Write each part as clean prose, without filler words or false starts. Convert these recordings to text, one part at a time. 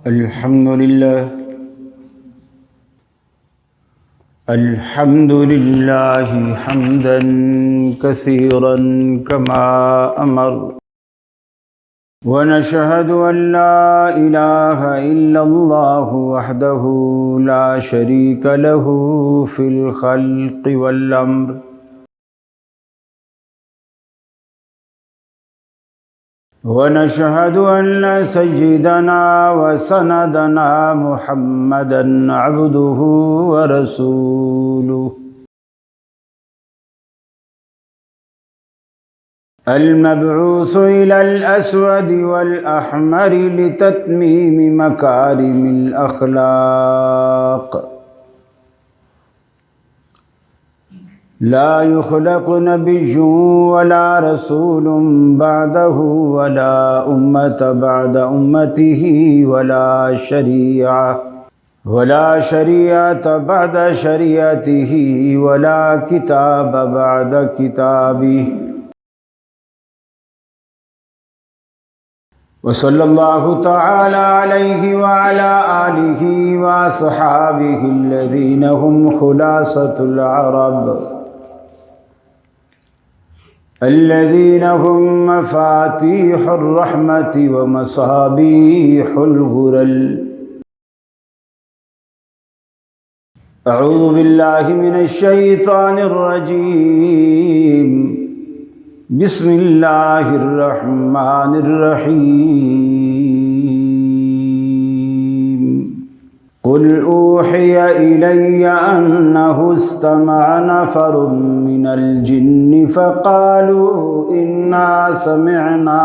الحمد لله حمدا كثيرا كما أمر، ونشهد أن لا إله إلا الله وحده لا شريك له في الخلق والأمر، ونشهد أن سيدنا وسندنا محمدا عبده ورسوله، المبعوث إلى الأسود والأحمر لتتميم مكارم الأخلاق، لا يخلق نبي ولا رسول بعده ولا أمة بعد أمته ولا شريعة بعد شريعته ولا كتاب بعد كتابه، وصلى الله تعالى عليه وعلى آله وأصحابه الذين هم خلاصة العرب، الذين هم مفاتيح الرحمة ومصابيح الغرل. أعوذ بالله من الشيطان الرجيم، بسم الله الرحمن الرحيم. قل أوحي إلي أنه استمع نفر من الجن فقالوا إنا سمعنا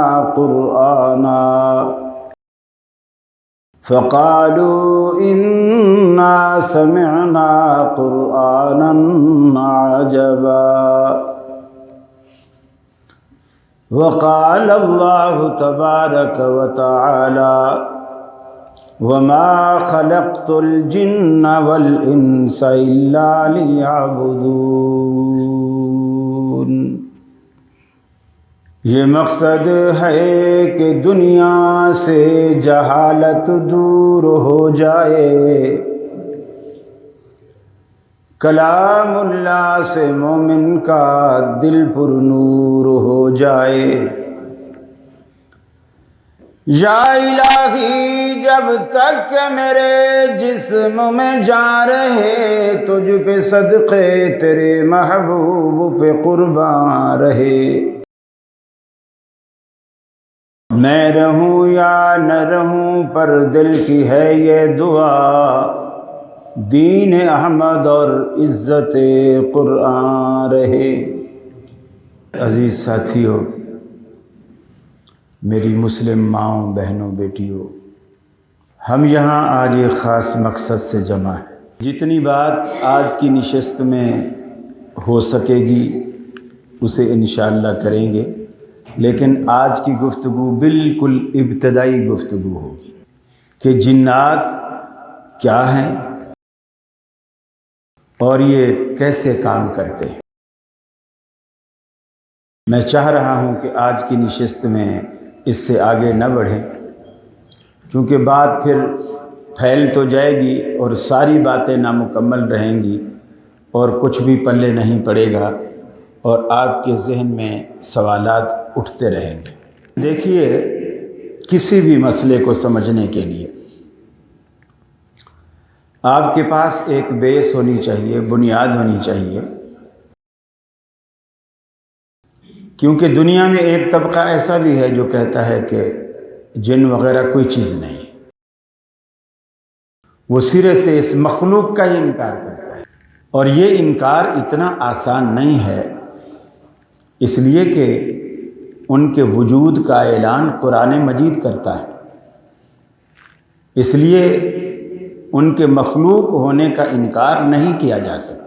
قرآنا عجبا. وقال الله تبارك وتعالى وما خلقت الجن والإنس إلا ليعبدون. یہ مقصد ہے کہ دنیا سے جہالت دور ہو جائے، کلام اللہ سے مومن کا دل پر نور ہو جائے. یا الہی جب تک کہ میرے جسم میں جان رہے، تجھ پہ صدقے تیرے محبوب پہ قربان رہے. میں رہوں یا نہ رہوں پر دل کی ہے یہ دعا، دین احمد اور عزت قرآن رہے. عزیز ساتھیو، میری مسلم ماؤں، بہنوں، بیٹیوں، ہم یہاں آج ایک خاص مقصد سے جمع ہیں. جتنی بات آج کی نشست میں ہو سکے گی اسے انشاءاللہ کریں گے، لیکن آج کی گفتگو بالکل ابتدائی گفتگو ہوگی کہ جنات کیا ہیں اور یہ کیسے کام کرتے ہیں. میں چاہ رہا ہوں کہ آج کی نشست میں اس سے آگے نہ بڑھیں، کیونکہ بات پھر پھیل تو جائے گی اور ساری باتیں نامکمل رہیں گی اور کچھ بھی پلے نہیں پڑے گا اور آپ کے ذہن میں سوالات اٹھتے رہیں گے. دیکھیے، کسی بھی مسئلے کو سمجھنے کے لیے آپ کے پاس ایک بیس ہونی چاہیے، بنیاد ہونی چاہیے، کیونکہ دنیا میں ایک طبقہ ایسا بھی ہے جو کہتا ہے کہ جن وغیرہ کوئی چیز نہیں، وہ سرے سے اس مخلوق کا ہی انکار کرتا ہے. اور یہ انکار اتنا آسان نہیں ہے، اس لیے کہ ان کے وجود کا اعلان قرآن مجید کرتا ہے، اس لیے ان کے مخلوق ہونے کا انکار نہیں کیا جا سکتا.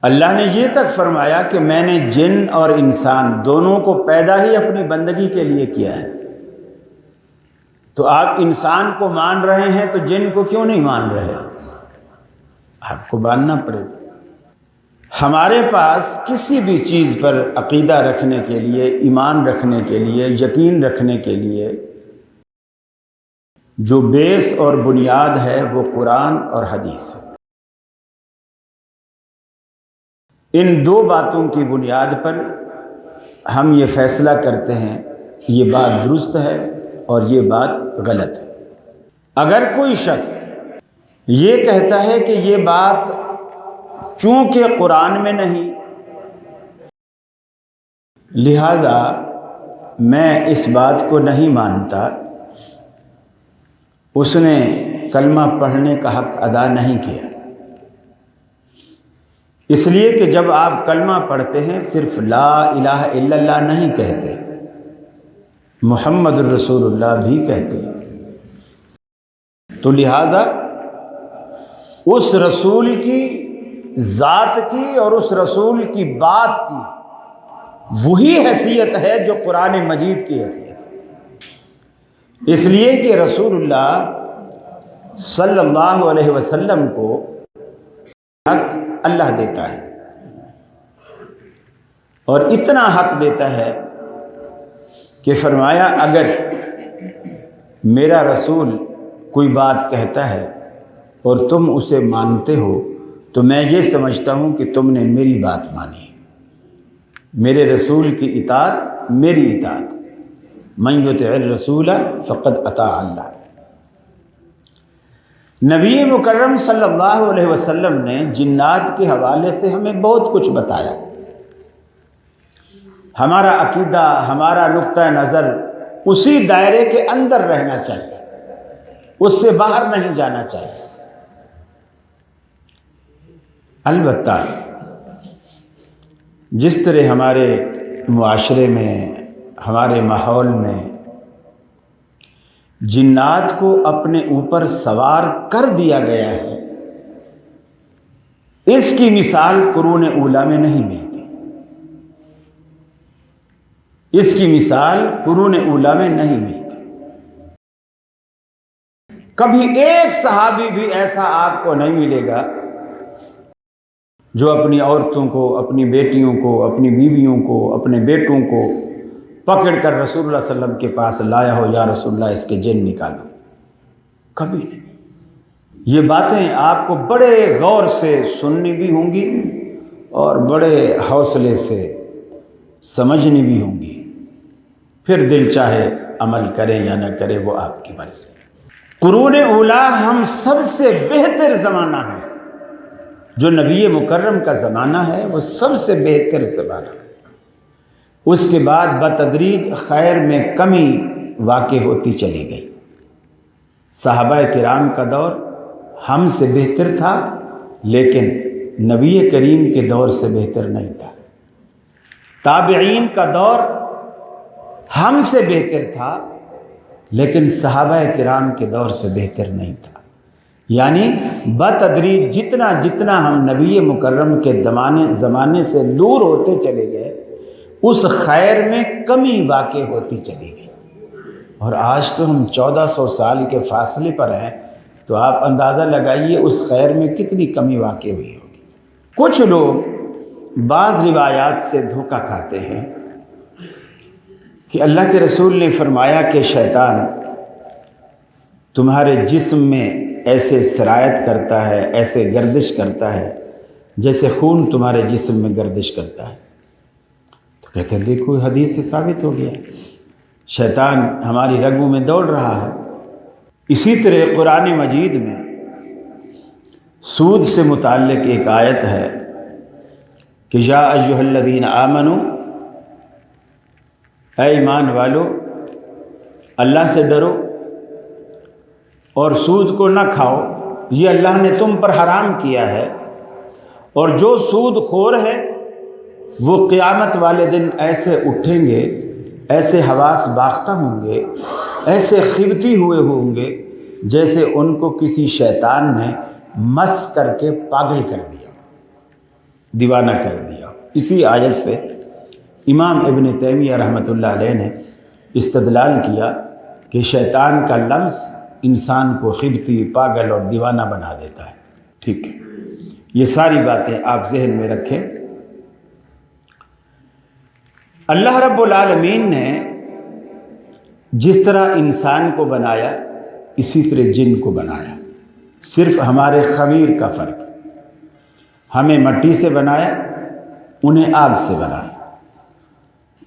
اللہ نے یہ تک فرمایا کہ میں نے جن اور انسان دونوں کو پیدا ہی اپنی بندگی کے لیے کیا ہے. تو آپ انسان کو مان رہے ہیں تو جن کو کیوں نہیں مان رہے؟ آپ کو ماننا پڑے گا. ہمارے پاس کسی بھی چیز پر عقیدہ رکھنے کے لیے، ایمان رکھنے کے لیے، یقین رکھنے کے لیے جو بیس اور بنیاد ہے وہ قرآن اور حدیث ہے۔ ان دو باتوں کی بنیاد پر ہم یہ فیصلہ کرتے ہیں یہ بات درست ہے اور یہ بات غلط ہے۔ اگر کوئی شخص یہ کہتا ہے کہ یہ بات چونکہ قرآن میں نہیں لہذا میں اس بات کو نہیں مانتا، اس نے کلمہ پڑھنے کا حق ادا نہیں کیا۔ اس لیے کہ جب آپ کلمہ پڑھتے ہیں صرف لا الہ الا اللہ نہیں کہتے، محمد الرسول اللہ بھی کہتے ہیں، تو لہذا اس رسول کی ذات کی اور اس رسول کی بات کی وہی حیثیت ہے جو قرآن مجید کی حیثیت ہے۔ اس لیے کہ رسول اللہ صلی اللہ علیہ وسلم کو حق اللہ دیتا ہے، اور اتنا حق دیتا ہے کہ فرمایا اگر میرا رسول کوئی بات کہتا ہے اور تم اسے مانتے ہو تو میں یہ سمجھتا ہوں کہ تم نے میری بات مانی، میرے رسول کی اطاعت میری اطاعت، من یطع الرسول فقد اطاع اللہ۔ نبی مکرم صلی اللہ علیہ وسلم نے جنات کے حوالے سے ہمیں بہت کچھ بتایا۔ ہمارا عقیدہ، ہمارا نقطہ نظر اسی دائرے کے اندر رہنا چاہیے، اس سے باہر نہیں جانا چاہیے۔ البتہ جس طرح ہمارے معاشرے میں، ہمارے ماحول میں جنات کو اپنے اوپر سوار کر دیا گیا ہے، اس کی مثال قرون اولیٰ میں نہیں ملتی، اس کی مثال قرون اولیٰ میں نہیں ملتی۔ کبھی ایک صحابی بھی ایسا آپ کو نہیں ملے گا جو اپنی عورتوں کو، اپنی بیٹیوں کو، اپنی بیویوں کو، اپنے بیٹوں کو پکڑ کر رسول اللہ صلی اللہ علیہ وسلم کے پاس لایا ہو، یا رسول اللہ اس کے جن نکالو، کبھی نہیں۔ یہ باتیں آپ کو بڑے غور سے سننی بھی ہوں گی اور بڑے حوصلے سے سمجھنی بھی ہوں گی، پھر دل چاہے عمل کرے یا نہ کرے وہ آپ کی مرضی۔ قرون اولیٰ ہم سب سے بہتر زمانہ ہے، جو نبی مکرم کا زمانہ ہے وہ سب سے بہتر زمانہ ہے۔ اس کے بعد بتدریج خیر میں کمی واقع ہوتی چلی گئی۔ صحابہ کرام کا دور ہم سے بہتر تھا لیکن نبی کریم کے دور سے بہتر نہیں تھا۔ تابعین کا دور ہم سے بہتر تھا لیکن صحابہ کرام کے دور سے بہتر نہیں تھا۔ یعنی بتدریج جتنا جتنا ہم نبی مکرم کے زمانے سے دور ہوتے چلے گئے اس خیر میں کمی واقع ہوتی چلی گئی، اور آج تو ہم 1400 سال کے فاصلے پر ہیں، تو آپ اندازہ لگائیے اس خیر میں کتنی کمی واقع ہوئی ہوگی۔ کچھ لوگ بعض روایات سے دھوکہ کھاتے ہیں کہ اللہ کے رسول نے فرمایا کہ شیطان تمہارے جسم میں ایسے سرایت کرتا ہے، ایسے گردش کرتا ہے جیسے خون تمہارے جسم میں گردش کرتا ہے۔ تو کہتے ہیں دیکھو حدیث سے ثابت ہو گیا، شیطان ہماری رگوں میں دوڑ رہا ہے۔ اسی طرح قرآن مجید میں سود سے متعلق ایک آیت ہے کہ یا ایھا الذین آمنوا، اے ایمان والو اللہ سے ڈرو اور سود کو نہ کھاؤ، یہ اللہ نے تم پر حرام کیا ہے، اور جو سود خور ہے وہ قیامت والے دن ایسے اٹھیں گے، ایسے حواس باختہ ہوں گے، ایسے خبتی ہوئے ہوں گے جیسے ان کو کسی شیطان نے مس کر کے پاگل کر دیا، دیوانہ کر دیا۔ اسی آیت سے امام ابن تیمیہ رحمۃ اللہ علیہ نے استدلال کیا کہ شیطان کا لمس انسان کو خبتی، پاگل اور دیوانہ بنا دیتا ہے۔ ٹھیک ہے، یہ ساری باتیں آپ ذہن میں رکھیں۔ اللہ رب العالمین نے جس طرح انسان کو بنایا اسی طرح جن کو بنایا، صرف ہمارے خمیر کا فرق، ہمیں مٹی سے بنایا، انہیں آگ سے بنایا۔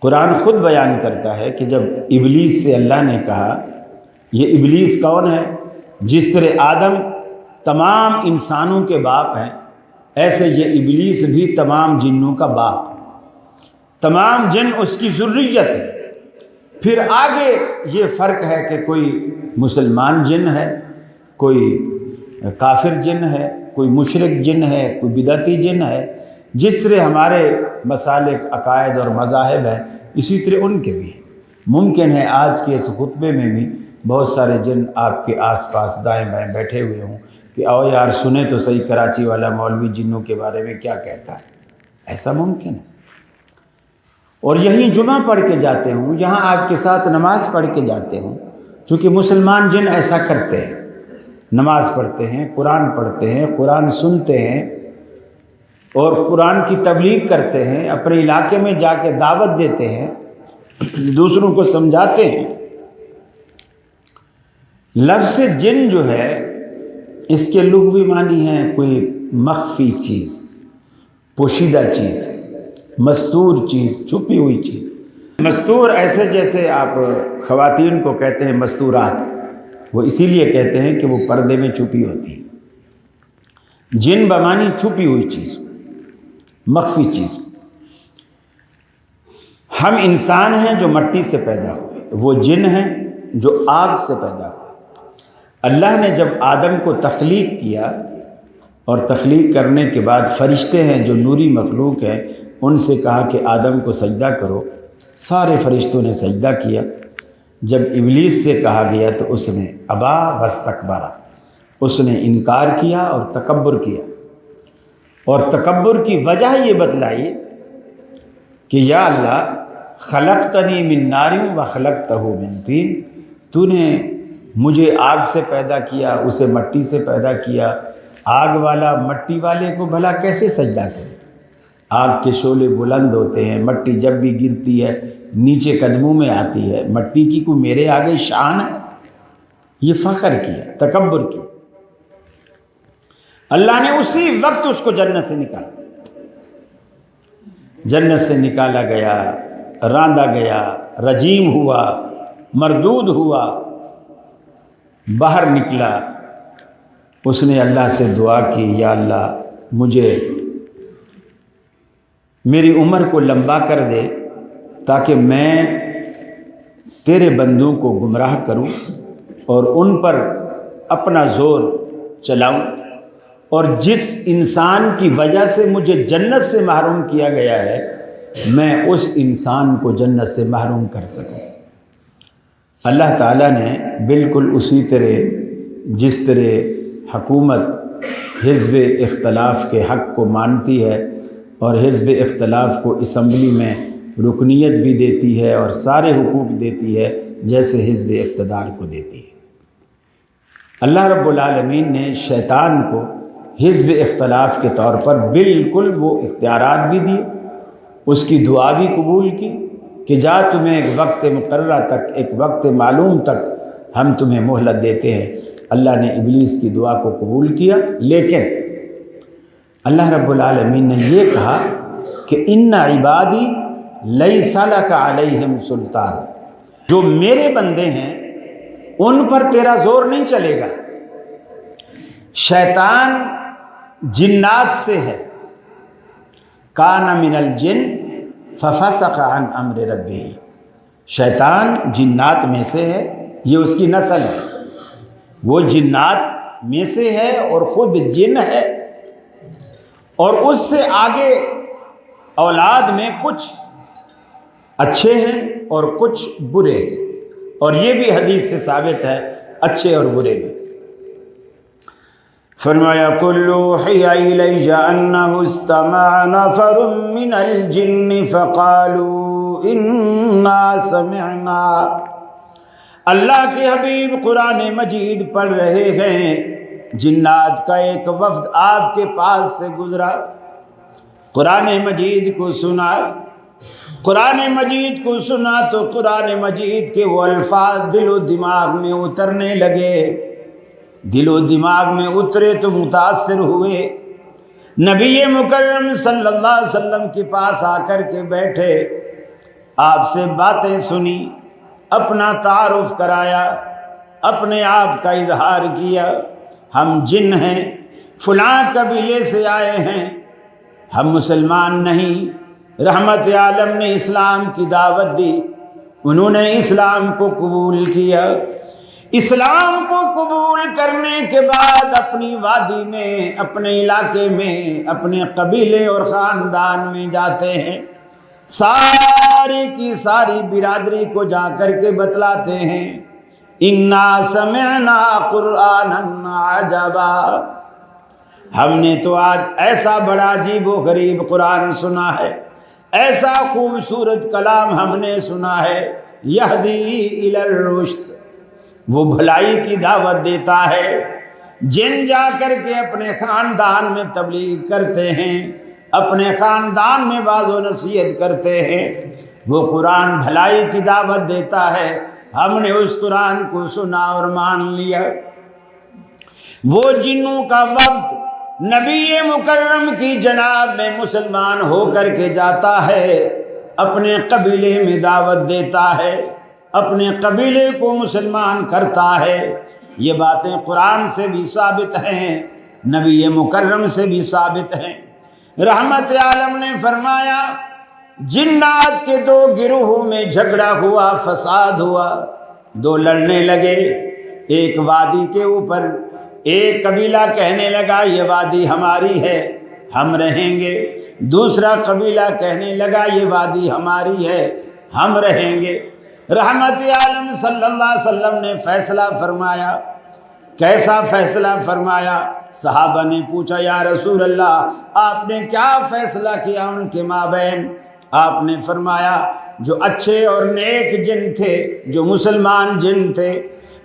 قرآن خود بیان کرتا ہے کہ جب ابلیس سے اللہ نے کہا، یہ ابلیس کون ہے؟ جس طرح آدم تمام انسانوں کے باپ ہیں، ایسے یہ ابلیس بھی تمام جنوں کا باپ ہے، تمام جن اس کی ذریت ہے۔ پھر آگے یہ فرق ہے کہ کوئی مسلمان جن ہے، کوئی کافر جن ہے، کوئی مشرک جن ہے، کوئی بدعتی جن ہے۔ جس طرح ہمارے مسالک، عقائد اور مذاہب ہیں، اسی طرح ان کے بھی۔ ممکن ہے آج کے اس خطبے میں بھی بہت سارے جن آپ کے آس پاس دائیں بائیں بیٹھے ہوئے ہوں کہ آؤ یار سنیں تو صحیح کراچی والا مولوی جنوں کے بارے میں کیا کہتا ہے۔ ایسا ممکن ہے، اور یہیں جمعہ پڑھ کے جاتے ہوں، یہاں آپ کے ساتھ نماز پڑھ کے جاتے ہوں، چونکہ مسلمان جن ایسا کرتے ہیں، نماز پڑھتے ہیں، قرآن پڑھتے ہیں، قرآن سنتے ہیں اور قرآن کی تبلیغ کرتے ہیں، اپنے علاقے میں جا کے دعوت دیتے ہیں، دوسروں کو سمجھاتے ہیں۔ لفظ جن جو ہے اس کے لغوی معنی ہیں کوئی مخفی چیز، پوشیدہ چیز، مستور چیز، چھپی ہوئی چیز۔ مستور ایسے جیسے آپ خواتین کو کہتے ہیں مستورات، وہ اسی لیے کہتے ہیں کہ وہ پردے میں چھپی ہوتی ہے۔ جن بمانی چھپی ہوئی چیز، مخفی چیز۔ ہم انسان ہیں جو مٹی سے پیدا ہوئے، وہ جن ہیں جو آگ سے پیدا ہوئے۔ اللہ نے جب آدم کو تخلیق کیا اور تخلیق کرنے کے بعد فرشتے ہیں جو نوری مخلوق ہیں، ان سے کہا کہ آدم کو سجدہ کرو، سارے فرشتوں نے سجدہ کیا۔ جب ابلیس سے کہا گیا تو اس نے ابا واستکبر، اس نے انکار کیا اور تکبر کیا، اور تکبر کی وجہ یہ بتلائی کہ یا اللہ خلقتنی من نار وخلقتہ من طین، تو نے مجھے آگ سے پیدا کیا، اسے مٹی سے پیدا کیا، آگ والا مٹی والے کو بھلا کیسے سجدہ کرے؟ آگ کے شعلے بلند ہوتے ہیں، مٹی جب بھی گرتی ہے نیچے قدموں میں آتی ہے، مٹی کی کوئی میرے آگے شان ہے؟ یہ فخر کیا، تکبر کیا۔ اللہ نے اسی وقت اس کو جنت سے نکالا، جنت سے نکالا گیا، راندا گیا، رجیم ہوا، مردود ہوا، باہر نکلا۔ اس نے اللہ سے دعا کی، یا اللہ مجھے میری عمر کو لمبا کر دے تاکہ میں تیرے بندوں کو گمراہ کروں اور ان پر اپنا زور چلاؤں، اور جس انسان کی وجہ سے مجھے جنت سے محروم کیا گیا ہے میں اس انسان کو جنت سے محروم کر سکوں۔ اللہ تعالیٰ نے بالکل اسی طرح جس طرح حکومت حزب اختلاف کے حق کو مانتی ہے اور حزب اختلاف کو اسمبلی میں رکنیت بھی دیتی ہے اور سارے حقوق دیتی ہے جیسے حزب اقتدار کو دیتی ہے، اللہ رب العالمین نے شیطان کو حزب اختلاف کے طور پر بالکل وہ اختیارات بھی دیے، اس کی دعا بھی قبول کی کہ جا تمہیں ایک وقت مقررہ تک، ایک وقت معلوم تک ہم تمہیں مہلت دیتے ہیں۔ اللہ نے ابلیس کی دعا کو قبول کیا، لیکن اللہ رب العالمین نے یہ کہا کہ ان عبادی لیس لک علیہم سلطان، جو میرے بندے ہیں ان پر تیرا زور نہیں چلے گا۔ شیطان جنات سے ہے، کان من الجن ففسق عن امر ربہ، شیطان جنات میں سے ہے، یہ اس کی نسل ہے، وہ جنات میں سے ہے اور خود جن ہے، اور اس سے آگے اولاد میں کچھ اچھے ہیں اور کچھ برے ہیں، اور یہ بھی حدیث سے ثابت ہے اچھے اور برے بھی۔ فرمایا قل اوحی الی انہ استمع نفر من الجن فقالوا انا سمعنا، اللہ کے حبیب قرآن مجید پڑھ رہے ہیں، جنات کا ایک وفد آپ کے پاس سے گزرا، قرآن مجید کو سنا، قرآن مجید کو سنا تو قرآن مجید کے وہ الفاظ دل و دماغ میں اترنے لگے، دل و دماغ میں اترے تو متاثر ہوئے، نبی مکرم صلی اللہ علیہ وسلم کے پاس آ کر کے بیٹھے، آپ سے باتیں سنی، اپنا تعارف کرایا، اپنے آپ کا اظہار کیا، ہم جن ہیں، فلاں قبیلے سے آئے ہیں، ہم مسلمان نہیں۔ رحمت عالم نے اسلام کی دعوت دی، انہوں نے اسلام کو قبول کیا، اسلام کو قبول کرنے کے بعد اپنی وادی میں، اپنے علاقے میں، اپنے قبیلے اور خاندان میں جاتے ہیں، ساری کی ساری برادری کو جا کر کے بتلاتے ہیں، انا سمعنا قرآنا عجبا، ہم نے تو آج ایسا بڑا عجیب و غریب قرآن سنا ہے، ایسا خوبصورت کلام ہم نے سنا ہے، یہدی الی الرشد، وہ بھلائی کی دعوت دیتا ہے۔ جن جا کر کے اپنے خاندان میں تبلیغ کرتے ہیں، اپنے خاندان میں واعظ و نصیحت کرتے ہیں، وہ قرآن بھلائی کی دعوت دیتا ہے، ہم نے اس قرآن کو سنا اور مان لیا۔ وہ جنوں کا وقت نبی مکرم کی جناب میں مسلمان ہو کر کے جاتا ہے، اپنے قبیلے میں دعوت دیتا ہے، اپنے قبیلے کو مسلمان کرتا ہے، یہ باتیں قرآن سے بھی ثابت ہیں، نبی مکرم سے بھی ثابت ہیں۔ رحمت عالم نے فرمایا جنات کے دو گروہوں میں جھگڑا ہوا، فساد ہوا، دو لڑنے لگے، ایک وادی کے اوپر، ایک قبیلہ کہنے لگا یہ وادی ہماری ہے، ہم رہیں گے، دوسرا قبیلہ کہنے لگا یہ وادی ہماری ہے، ہم رہیں گے۔ رحمت عالم صلی اللہ علیہ وسلم نے فیصلہ فرمایا۔ کیسا فیصلہ فرمایا؟ صحابہ نے پوچھا یا رسول اللہ آپ نے کیا فیصلہ کیا ان کے مابین؟ آپ نے فرمایا جو اچھے اور نیک جن تھے، جو مسلمان جن تھے،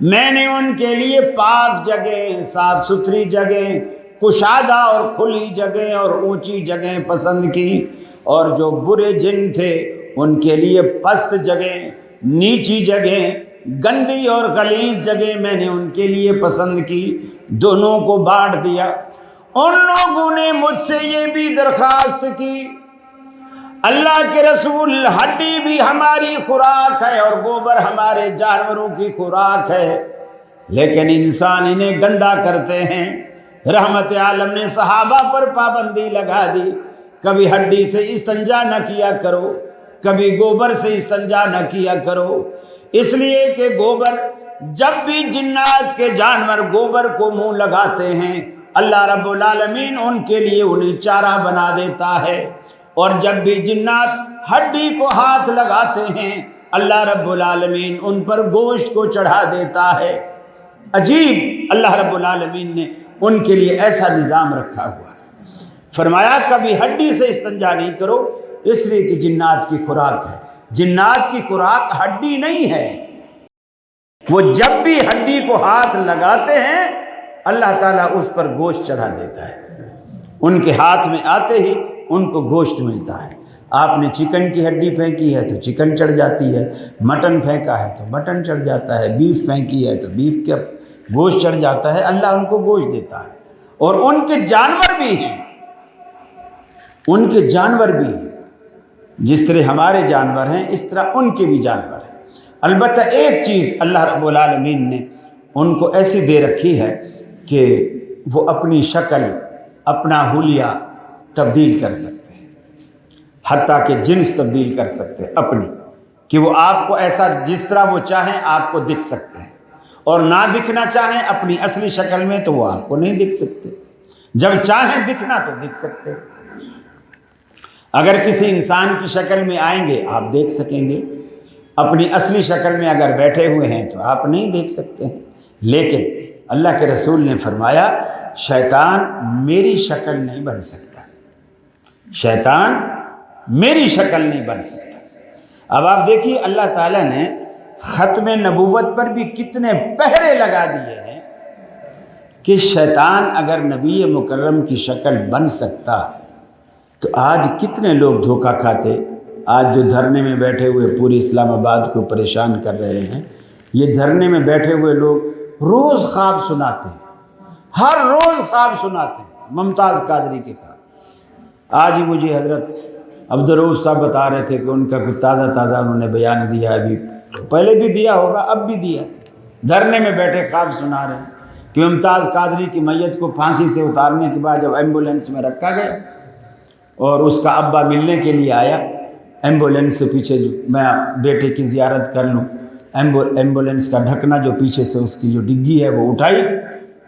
میں نے ان کے لیے پاک جگہیں، صاف ستھری جگہیں، کشادہ اور کھلی جگہیں اور اونچی جگہیں پسند کی، اور جو برے جن تھے ان کے لیے پست جگہیں، نیچی جگہیں، گندی اور غلیظ جگہیں میں نے ان کے لیے پسند کی، دونوں کو بانٹ دیا۔ ان لوگوں نے مجھ سے یہ بھی درخواست کی اللہ کے رسول ہڈی بھی ہماری خوراک ہے اور گوبر ہمارے جانوروں کی خوراک ہے، لیکن انسان انہیں گندا کرتے ہیں۔ رحمت عالم نے صحابہ پر پابندی لگا دی، کبھی ہڈی سے استنجا نہ کیا کرو، کبھی گوبر سے استنجا نہ کیا کرو، اس لیے کہ گوبر، جب بھی جنات کے جانور گوبر کو منہ لگاتے ہیں اللہ رب العالمین ان کے لیے انہیں چارہ بنا دیتا ہے، اور جب بھی جنات ہڈی کو ہاتھ لگاتے ہیں اللہ رب العالمین ان پر گوشت کو چڑھا دیتا ہے۔ عجیب، اللہ رب العالمین نے ان کے لیے ایسا نظام رکھا ہوا ہے۔ فرمایا کبھی ہڈی سے استنجا نہیں کرو، اس لیے کہ جنات کی خوراک ہے۔ جنات کی خوراک ہڈی نہیں ہے، وہ جب بھی ہڈی کو ہاتھ لگاتے ہیں اللہ تعالیٰ اس پر گوشت چڑھا دیتا ہے، ان کے ہاتھ میں آتے ہی ان کو گوشت ملتا ہے۔ آپ نے چکن کی ہڈی پھینکی ہے تو چکن چڑھ جاتی ہے، مٹن پھینکا ہے تو مٹن چڑھ جاتا ہے، بیف پھینکی ہے تو بیف کا گوشت چڑھ جاتا ہے، اللہ ان کو گوشت دیتا ہے۔ اور ان کے جانور بھی ہیں، ان کے جانور بھی ہیں، جس طرح ہمارے جانور ہیں اس طرح ان کے بھی جانور ہیں۔ البتہ ایک چیز اللہ رب العالمین نے ان کو ایسی دے رکھی ہے کہ وہ اپنی شکل، اپنا حلیہ تبدیل کر سکتے ہیں، حتیٰ کہ جنس تبدیل کر سکتے ہیں اپنی، کہ وہ آپ کو ایسا جس طرح وہ چاہیں آپ کو دکھ سکتے ہیں، اور نہ دکھنا چاہیں اپنی اصلی شکل میں تو وہ آپ کو نہیں دکھ سکتے، جب چاہیں دکھنا تو دکھ سکتے۔ اگر کسی انسان کی شکل میں آئیں گے آپ دیکھ سکیں گے، اپنی اصلی شکل میں اگر بیٹھے ہوئے ہیں تو آپ نہیں دیکھ سکتے ہیں۔ لیکن اللہ کے رسول نے فرمایا شیطان میری شکل نہیں بن سکتا، شیطان میری شکل نہیں بن سکتا۔ اب آپ دیکھیے اللہ تعالیٰ نے ختم نبوت پر بھی کتنے پہرے لگا دیے ہیں کہ شیطان اگر نبی مکرم کی شکل بن سکتا تو آج کتنے لوگ دھوکہ کھاتے، آج جو دھرنے میں بیٹھے ہوئے پوری اسلام آباد کو پریشان کر رہے ہیں، یہ دھرنے میں بیٹھے ہوئے لوگ روز خواب سناتے ہیں، ہر روز خواب سناتے ہیں ممتاز قادری کے خواب۔ آج ہی مجھے حضرت عبدالرؤف صاحب بتا رہے تھے کہ ان کا کچھ تازہ انہوں نے بیان دیا، ابھی پہلے بھی دیا ہوگا، اب بھی دیا، دھرنے میں بیٹھے خواب سنا رہے ہیں کہ ممتاز قادری کی میت کو پھانسی سے اتارنے کے بعد جب ایمبولینس میں رکھا گیا اور اس کا ابا ملنے کے لیے آیا، ایمبولینس سے پیچھے میں بیٹے کی زیارت کر لوں، ایمبولینس کا ڈھکنا جو پیچھے سے اس کی جو ڈگی ہے وہ اٹھائی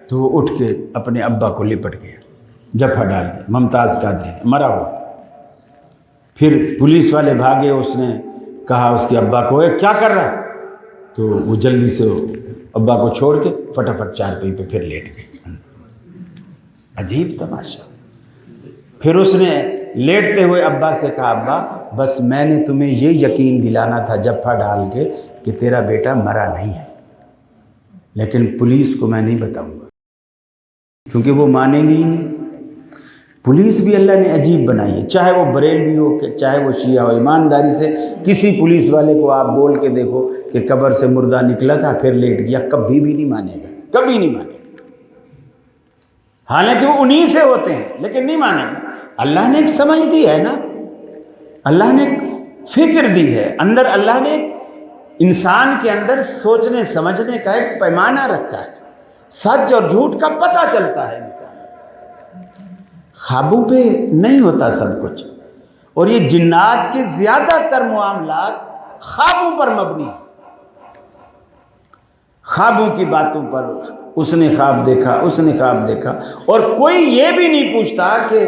تو وہ اٹھ کے اپنے ابا کو لپٹ گیا، جپھا ڈال دیا، ممتاز قادری مرا ہوا۔ پھر پولیس والے بھاگے، اس نے کہا اس کے ابا کو، کیا کر رہا ہے؟ تو وہ جلدی سے ابا کو چھوڑ کے فٹافٹ چارپائی پہ پھر لیٹ گئے۔ عجیب تماشا۔ پھر اس نے لیٹتے ہوئے ابا سے کہا، ابا بس میں نے تمہیں یہ یقین دلانا تھا جپھا ڈال کے کہ تیرا بیٹا مرا نہیں ہے، لیکن پولیس کو میں نہیں بتاؤں گا کیونکہ وہ مانیں گی ہی نہیں۔ پولیس بھی اللہ نے عجیب بنائی ہے، چاہے وہ بریلوی ہو کہ چاہے وہ شیعہ ہو، ایمانداری سے کسی پولیس والے کو آپ بول کے دیکھو کہ قبر سے مردہ نکلا تھا پھر لیٹ گیا، کبھی بھی نہیں مانے گا، کبھی نہیں مانے گا، حالانکہ وہ انہی سے ہوتے ہیں لیکن نہیں مانے گا۔ اللہ نے ایک سمجھ دی ہے نا، اللہ نے ایک فکر دی ہے، اندر اللہ نے ایک انسان کے اندر سوچنے سمجھنے کا ایک پیمانہ رکھا ہے، سچ اور جھوٹ کا پتہ چلتا ہے انسان۔ خوابوں پہ نہیں ہوتا سب کچھ، اور یہ جنات کے زیادہ تر معاملات خوابوں پر مبنی ہیں، خوابوں کی باتوں پر، اس نے خواب دیکھا، اس نے خواب دیکھا، اور کوئی یہ بھی نہیں پوچھتا کہ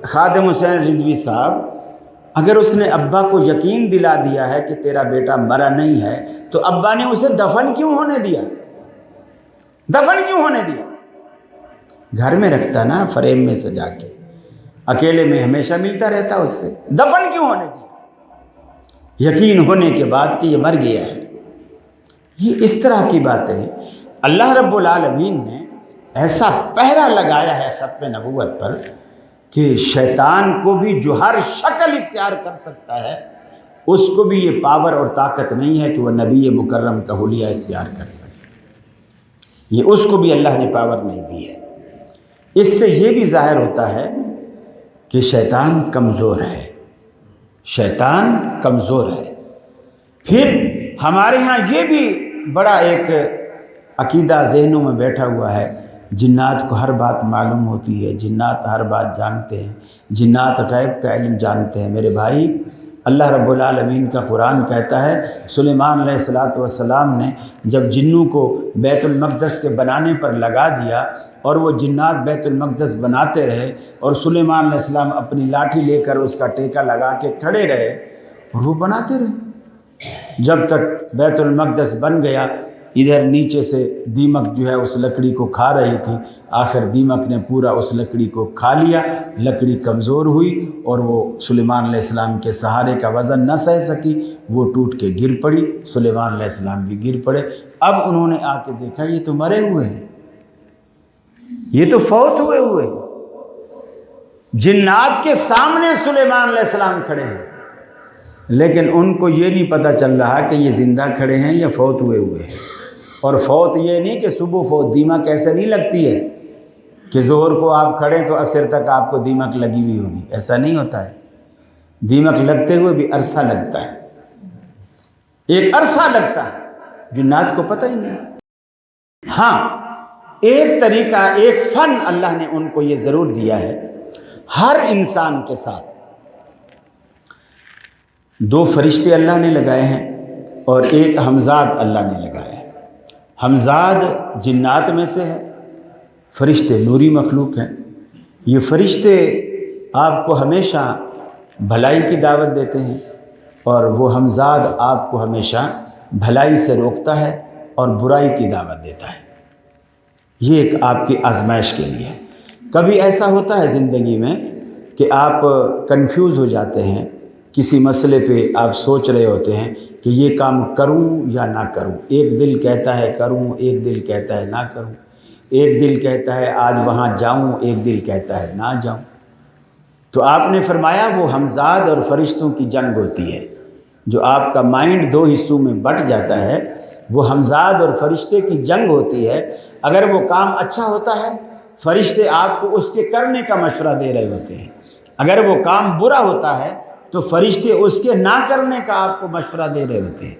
خادم حسین رضوی صاحب اگر اس نے ابا کو یقین دلا دیا ہے کہ تیرا بیٹا مرا نہیں ہے تو ابا نے اسے دفن کیوں ہونے دیا؟ دفن کیوں ہونے دیا؟ گھر میں رکھتا نا، فریم میں سجا کے، اکیلے میں ہمیشہ ملتا رہتا اس سے، دفن کیوں ہونے دیا؟ یقین ہونے کے بعد کہ یہ مر گیا ہے۔ یہ اس طرح کی باتیں اللہ رب العالمین نے ایسا پہرا لگایا ہے ختم نبوت پر کہ شیطان کو بھی جو ہر شکل اختیار کر سکتا ہے، اس کو بھی یہ پاور اور طاقت نہیں ہے کہ وہ نبی مکرم کا حلیہ اختیار کر سکے، یہ اس کو بھی اللہ نے پاور نہیں دی ہے۔ اس سے یہ بھی ظاہر ہوتا ہے کہ شیطان کمزور ہے، شیطان کمزور ہے۔ پھر ہمارے ہاں یہ بھی بڑا ایک عقیدہ ذہنوں میں بیٹھا ہوا ہے، جنات کو ہر بات معلوم ہوتی ہے، جنات ہر بات جانتے ہیں، جنات غیب کا علم جانتے ہیں۔ میرے بھائی، اللہ رب العالمین کا قرآن کہتا ہے سلیمان علیہ السلام نے جب جنوں کو بیت المقدس کے بنانے پر لگا دیا اور وہ جنات بیت المقدس بناتے رہے اور سلیمان علیہ السلام اپنی لاٹھی لے کر اس کا ٹیکہ لگا کے کھڑے رہے اور وہ بناتے رہے جب تک بیت المقدس بن گیا۔ ادھر نیچے سے دیمک جو ہے اس لکڑی کو کھا رہی تھی، آخر دیمک نے پورا اس لکڑی کو کھا لیا، لکڑی کمزور ہوئی اور وہ سلیمان علیہ السلام کے سہارے کا وزن نہ سہ سکی، وہ ٹوٹ کے گر پڑی، سلیمان علیہ السلام بھی گر پڑے۔ اب انہوں نے آ کے دیکھا یہ تو مرے ہوئے ہیں، یہ تو فوت ہوئے جنات کے سامنے سلیمان علیہ السلام کھڑے ہیں، لیکن ان کو یہ نہیں پتہ چل رہا کہ یہ زندہ کھڑے ہیں یا فوت ہوئے ہیں۔ اور فوت یہ نہیں کہ صبح فوت، دیمک ایسے نہیں لگتی ہے کہ ظہر کو آپ کھڑے تو عصر تک آپ کو دیمک لگی ہوئی ہوگی، ایسا نہیں ہوتا ہے۔ دیمک لگتے ہوئے بھی عرصہ لگتا ہے، ایک عرصہ لگتا ہے، جنات کو پتہ ہی نہیں۔ ہاں، ایک طریقہ، ایک فن اللہ نے ان کو یہ ضرور دیا ہے، ہر انسان کے ساتھ 2 فرشتے اللہ نے لگائے ہیں اور ایک ہمزاد اللہ نے لگایا ہے۔ ہمزاد جنات میں سے ہے، فرشتے نوری مخلوق ہیں۔ یہ فرشتے آپ کو ہمیشہ بھلائی کی دعوت دیتے ہیں اور وہ ہمزاد آپ کو ہمیشہ بھلائی سے روکتا ہے اور برائی کی دعوت دیتا ہے۔ یہ ایک آپ کی آزمائش کے لیے ہے۔ کبھی ایسا ہوتا ہے زندگی میں کہ آپ کنفیوز ہو جاتے ہیں، کسی مسئلے پہ آپ سوچ رہے ہوتے ہیں کہ یہ کام کروں یا نہ کروں، ایک دل کہتا ہے کروں، ایک دل کہتا ہے نہ کروں، ایک دل کہتا ہے آج وہاں جاؤں، ایک دل کہتا ہے نہ جاؤں۔ تو آپ نے فرمایا وہ ہمزاد اور فرشتوں کی جنگ ہوتی ہے، جو آپ کا مائنڈ دو حصوں میں بٹ جاتا ہے، وہ ہمزاد اور فرشتے کی جنگ ہوتی ہے۔ اگر وہ کام اچھا ہوتا ہے فرشتے آپ کو اس کے کرنے کا مشورہ دے رہے ہوتے ہیں، اگر وہ کام برا ہوتا ہے تو فرشتے اس کے نہ کرنے کا آپ کو مشورہ دے رہے ہوتے ہیں۔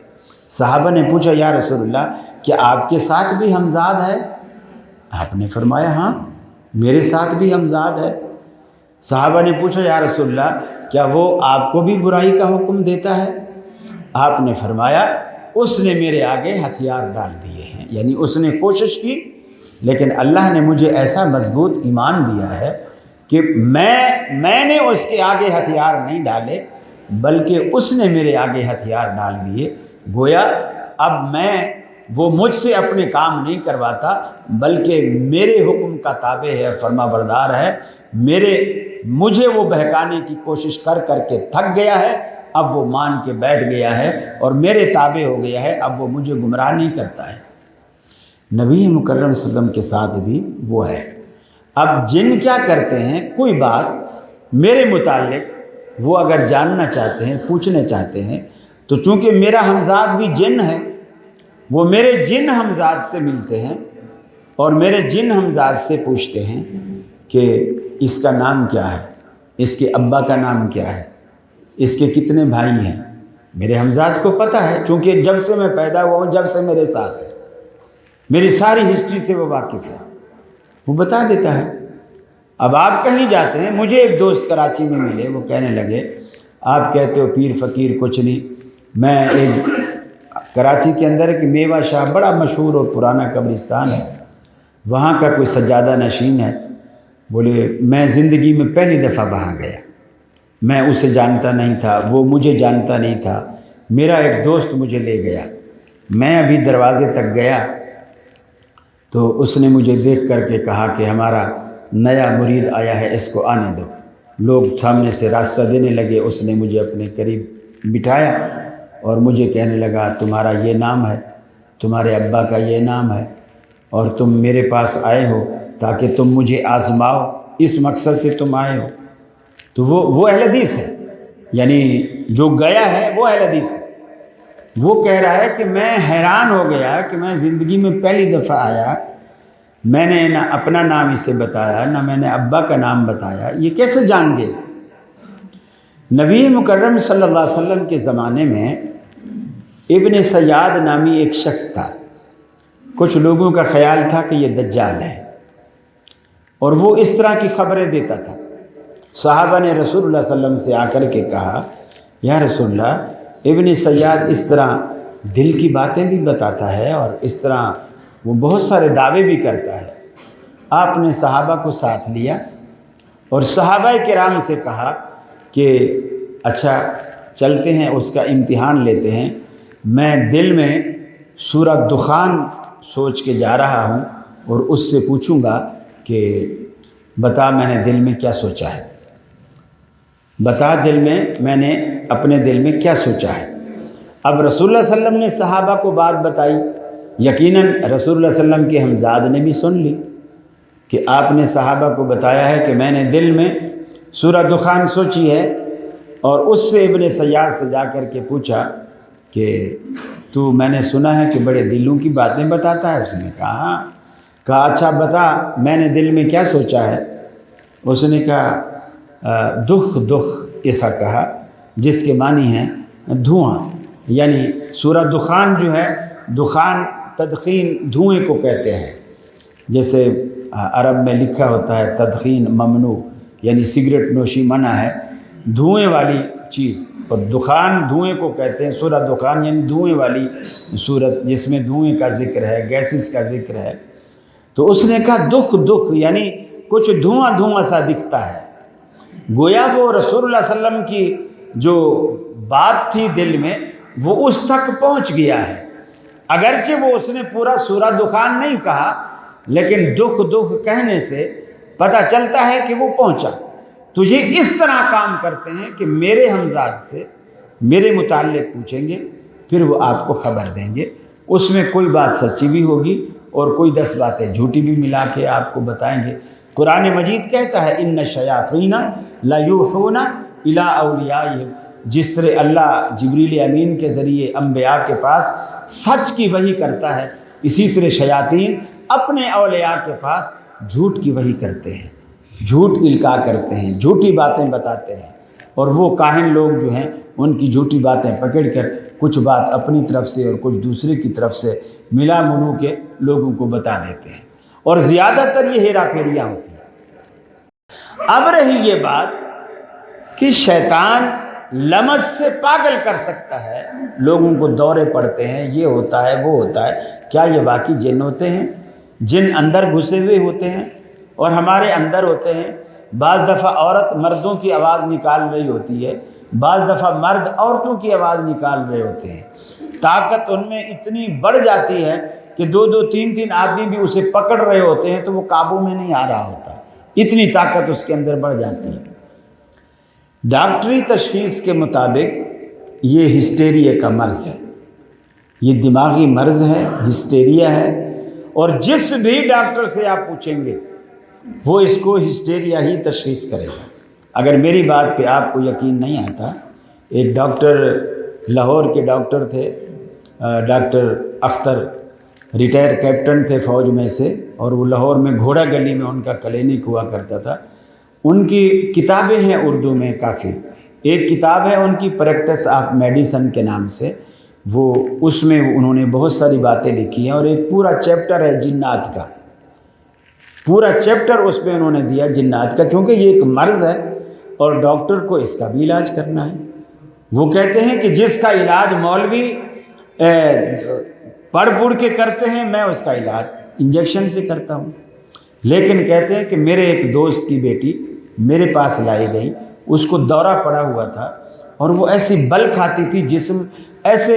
صحابہ نے پوچھا یا رسول اللہ کیا آپ کے ساتھ بھی ہمزاد ہے؟ آپ نے فرمایا ہاں میرے ساتھ بھی ہمزاد ہے۔ صحابہ نے پوچھا یا رسول اللہ کیا وہ آپ کو بھی برائی کا حکم دیتا ہے؟ آپ نے فرمایا اس نے میرے آگے ہتھیار ڈال دیے ہیں، یعنی اس نے کوشش کی لیکن اللہ نے مجھے ایسا مضبوط ایمان دیا ہے کہ میں نے اس کے آگے ہتھیار نہیں ڈالے بلکہ اس نے میرے آگے ہتھیار ڈال دیے۔ گویا اب وہ مجھ سے اپنے کام نہیں کرواتا بلکہ میرے حکم کا تابع ہے، فرما بردار ہے، مجھے وہ بہکانے کی کوشش کر کے تھک گیا ہے، اب وہ مان کے بیٹھ گیا ہے اور میرے تابع ہو گیا ہے، اب وہ مجھے گمراہ نہیں کرتا ہے۔ نبی مکرم صلی اللہ علیہ وسلم کے ساتھ بھی وہ ہے۔ اب جن کیا کرتے ہیں، کوئی بات میرے متعلق وہ اگر جاننا چاہتے ہیں، پوچھنا چاہتے ہیں تو چونکہ میرا ہمزاد بھی جن ہے، وہ میرے جن ہمزاد سے ملتے ہیں اور میرے جن ہمزاد سے پوچھتے ہیں کہ اس کا نام کیا ہے، اس کے ابا کا نام کیا ہے، اس کے کتنے بھائی ہیں۔ میرے ہمزاد کو پتہ ہے چونکہ جب سے میں پیدا ہوا ہوں جب سے میرے ساتھ ہے، میری ساری ہسٹری سے وہ واقف ہے، وہ بتا دیتا ہے۔ اب آپ کہیں جاتے ہیں، مجھے ایک دوست کراچی میں ملے، وہ کہنے لگے آپ کہتے ہو پیر فقیر کچھ نہیں، میں ایک کراچی کے اندر ایک میوہ شاہ بڑا مشہور اور پرانا قبرستان ہے، وہاں کا کوئی سجادہ نشین ہے، بولے میں زندگی میں پہلی دفعہ وہاں گیا، میں اسے جانتا نہیں تھا، وہ مجھے جانتا نہیں تھا، میرا ایک دوست مجھے لے گیا، میں ابھی دروازے تک گیا تو اس نے مجھے دیکھ کر کے کہا کہ ہمارا نیا مرید آیا ہے، اس کو آنے دو۔ لوگ سامنے سے راستہ دینے لگے، اس نے مجھے اپنے قریب بٹھایا اور مجھے کہنے لگا تمہارا یہ نام ہے، تمہارے ابا کا یہ نام ہے اور تم میرے پاس آئے ہو تاکہ تم مجھے آزماؤ، اس مقصد سے تم آئے ہو۔ تو وہ اہل حدیث ہے، یعنی جو گیا ہے وہ اہل حدیث ہے۔ وہ کہہ رہا ہے کہ میں حیران ہو گیا کہ میں زندگی میں پہلی دفعہ آیا، میں نے نہ اپنا نام اسے بتایا نہ میں نے ابا کا نام بتایا، یہ کیسے جان گئے؟ نبی مکرم صلی اللہ علیہ وسلم کے زمانے میں ابن سیاد نامی ایک شخص تھا، کچھ لوگوں کا خیال تھا کہ یہ دجال ہے اور وہ اس طرح کی خبریں دیتا تھا۔ صحابہ نے رسول اللہ صلی اللہ علیہ وسلم سے آ کر کے کہا یا رسول اللہ ابن سیاد اس طرح دل کی باتیں بھی بتاتا ہے اور اس طرح وہ بہت سارے دعوے بھی کرتا ہے۔ آپ نے صحابہ کو ساتھ لیا اور صحابہ کرام سے کہا کہ اچھا چلتے ہیں اس کا امتحان لیتے ہیں، میں دل میں سورہ دخان سوچ کے جا رہا ہوں اور اس سے پوچھوں گا کہ بتا میں نے دل میں کیا سوچا ہے، بتا میں نے اپنے دل میں کیا سوچا ہے۔ اب رسول اللہ صلی اللہ علیہ وسلم نے صحابہ کو بات بتائی، یقیناً رسول اللہ صلی اللہ علیہ وسلم کے ہمزاد نے بھی سن لی کہ آپ نے صحابہ کو بتایا ہے کہ میں نے دل میں سورہ دخان سوچی ہے، اور اس سے ابن سیاد سے جا کر کے پوچھا کہ تو میں نے سنا ہے کہ بڑے دلوں کی باتیں بتاتا ہے۔ اس نے کہا اچھا بتا میں نے دل میں کیا سوچا ہے۔ اس نے کہا دخ ایسا کہا جس کے معنی ہے دھواں، یعنی سورہ دخان جو ہے، دخان تدخین دھوئیں کو کہتے ہیں، جیسے عرب میں لکھا ہوتا ہے تدخین ممنوع، یعنی سگریٹ نوشی منع ہے، دھوئیں والی چیز، اور دخان دھوئیں کو کہتے ہیں۔ سورہ دخان یعنی دھوئیں والی صورت جس میں دھوئیں کا ذکر ہے، گیسز کا ذکر ہے۔ تو اس نے کہا دخ یعنی کچھ دھواں سا دکھتا ہے۔ گویا وہ رسول اللہ صلی اللہ علیہ وسلم کی جو بات تھی دل میں وہ اس تک پہنچ گیا ہے، اگرچہ وہ اس نے پورا سورہ دخان نہیں کہا، لیکن دکھ کہنے سے پتہ چلتا ہے کہ وہ پہنچا۔ تو یہ اس طرح کام کرتے ہیں کہ میرے ہمزاد سے میرے متعلق پوچھیں گے، پھر وہ آپ کو خبر دیں گے، اس میں کوئی بات سچی بھی ہوگی اور کوئی 10 باتیں جھوٹی بھی ملا کے آپ کو بتائیں گے۔ قرآن مجید کہتا ہے ان الشیاطین لَيُوحُونَ إِلَىٰ أَوْلِيَائِهِمْ، جس طرح اللہ جبریل امین کے ذریعے انبیاء کے پاس سچ کی وحی کرتا ہے، اسی طرح شیاطین اپنے اولیاء کے پاس جھوٹ کی وحی کرتے ہیں، جھوٹ القاء کرتے ہیں، جھوٹی باتیں بتاتے ہیں، اور وہ کاہن لوگ جو ہیں ان کی جھوٹی باتیں پکڑ کر کچھ بات اپنی طرف سے اور کچھ دوسرے کی طرف سے ملا ملو کے لوگوں کو بتا دیتے ہیں، اور زیادہ تر یہ ہیرا پھیریاں ہوتی ہیں۔ اب رہی یہ بات کہ شیطان لمس سے پاگل کر سکتا ہے، لوگوں کو دورے پڑتے ہیں، یہ ہوتا ہے وہ ہوتا ہے، کیا یہ واقعی جن ہوتے ہیں؟ جن اندر گھسے ہوئے ہوتے ہیں اور ہمارے اندر ہوتے ہیں۔ بعض دفعہ عورت مردوں کی آواز نکال رہی ہوتی ہے، بعض دفعہ مرد عورتوں کی آواز نکال رہے ہوتے ہیں، طاقت ان میں اتنی بڑھ جاتی ہے کہ دو دو تین تین آدمی بھی اسے پکڑ رہے ہوتے ہیں تو وہ قابو میں نہیں آ رہا ہوتا، اتنی طاقت اس کے اندر بڑھ جاتی ہے۔ ڈاکٹری تشخیص کے مطابق یہ ہسٹیریا کا مرض ہے، یہ دماغی مرض ہے، ہسٹیریا ہے، اور جس بھی ڈاکٹر سے آپ پوچھیں گے وہ اس کو ہسٹیریا ہی تشخیص کرے گا۔ اگر میری بات پہ آپ کو یقین نہیں آتا، ایک ڈاکٹر لاہور کے ڈاکٹر تھے، ڈاکٹر اختر، ریٹائر کیپٹن تھے فوج میں سے، اور وہ لاہور میں گھوڑا گلی میں ان کا کلینک ہوا کرتا تھا۔ ان کی کتابیں ہیں اردو میں کافی، ایک کتاب ہے ان کی پریکٹس آف میڈیسن کے نام سے، وہ اس میں انہوں نے بہت ساری باتیں لکھی ہیں، اور ایک پورا چیپٹر ہے جنات کا، پورا چیپٹر اس میں انہوں نے دیا جنات کا، کیونکہ یہ ایک مرض ہے اور ڈاکٹر کو اس کا بھی علاج کرنا ہے۔ وہ کہتے ہیں کہ جس کا علاج مولوی پڑھ کے کرتے ہیں، میں اس کا علاج انجیکشن سے کرتا ہوں۔ لیکن کہتے ہیں کہ میرے ایک دوست کی بیٹی میرے پاس لائی گئی، اس کو دورہ پڑا ہوا تھا، اور وہ ایسی بل کھاتی تھی، جسم ایسے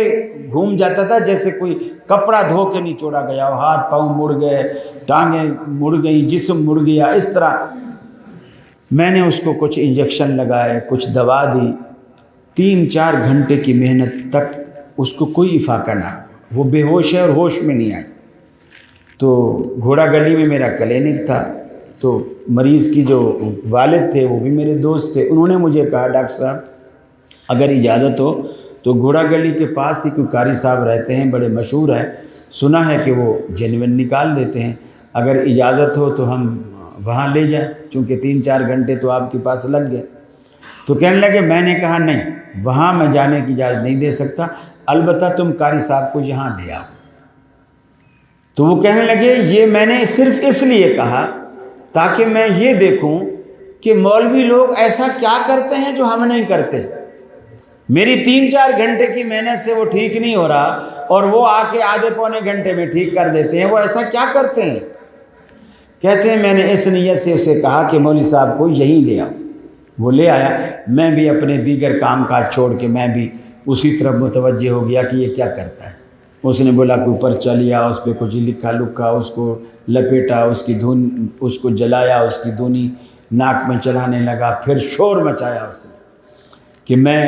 گھوم جاتا تھا جیسے کوئی کپڑا دھو کے نچوڑا گیا ہو، ہاتھ پاؤں مڑ گئے، ٹانگیں مڑ گئی، جسم مڑ گیا، اس طرح۔ میں نے اس کو کچھ انجیکشن لگائے، کچھ دوا دی، 3-4 گھنٹے کی محنت تک اس کو کوئی افاقہ نہ، وہ بے ہوش ہے اور ہوش میں نہیں آئی۔ تو گھوڑا گلی میں میرا کلینک تھا، تو مریض کی جو والد تھے وہ بھی میرے دوست تھے، انہوں نے مجھے کہا ڈاکٹر صاحب اگر اجازت ہو تو گھوڑا گلی کے پاس ہی کوئی قاری صاحب رہتے ہیں، بڑے مشہور ہیں، سنا ہے کہ وہ جینوین نکال دیتے ہیں، اگر اجازت ہو تو ہم وہاں لے جائیں، چونکہ 3-4 گھنٹے تو آپ کے پاس لگ گئے۔ تو کہنے لگے، میں نے کہا نہیں، وہاں میں جانے کی اجازت نہیں دے سکتا، البتہ تم قاری صاحب کو یہاں لے آؤ۔ تو وہ کہنے لگے یہ میں نے صرف اس لیے کہا تاکہ میں یہ دیکھوں کہ مولوی لوگ ایسا کیا کرتے ہیں جو ہم نہیں کرتے۔ میری 3-4 گھنٹے کی محنت سے وہ ٹھیک نہیں ہو رہا، اور وہ آ کے آدھے پونے گھنٹے میں ٹھیک کر دیتے ہیں، وہ ایسا کیا کرتے ہیں؟ کہتے ہیں میں نے اس نیت سے اسے کہا کہ مولوی صاحب کو یہیں لے آؤ۔ وہ لے آیا، میں بھی اپنے دیگر کام کاج چھوڑ کے میں بھی اسی طرف متوجہ ہو گیا کہ یہ کیا کرتا ہے۔ اس نے بولا کہ اوپر چلیا، اس پہ کچھ لکھا لکھا، اس کو لپیٹا، اس کی دھن اس کو جلایا، اس کی دھنی ناک میں چلانے لگا، پھر شور مچایا اس نے کہ میں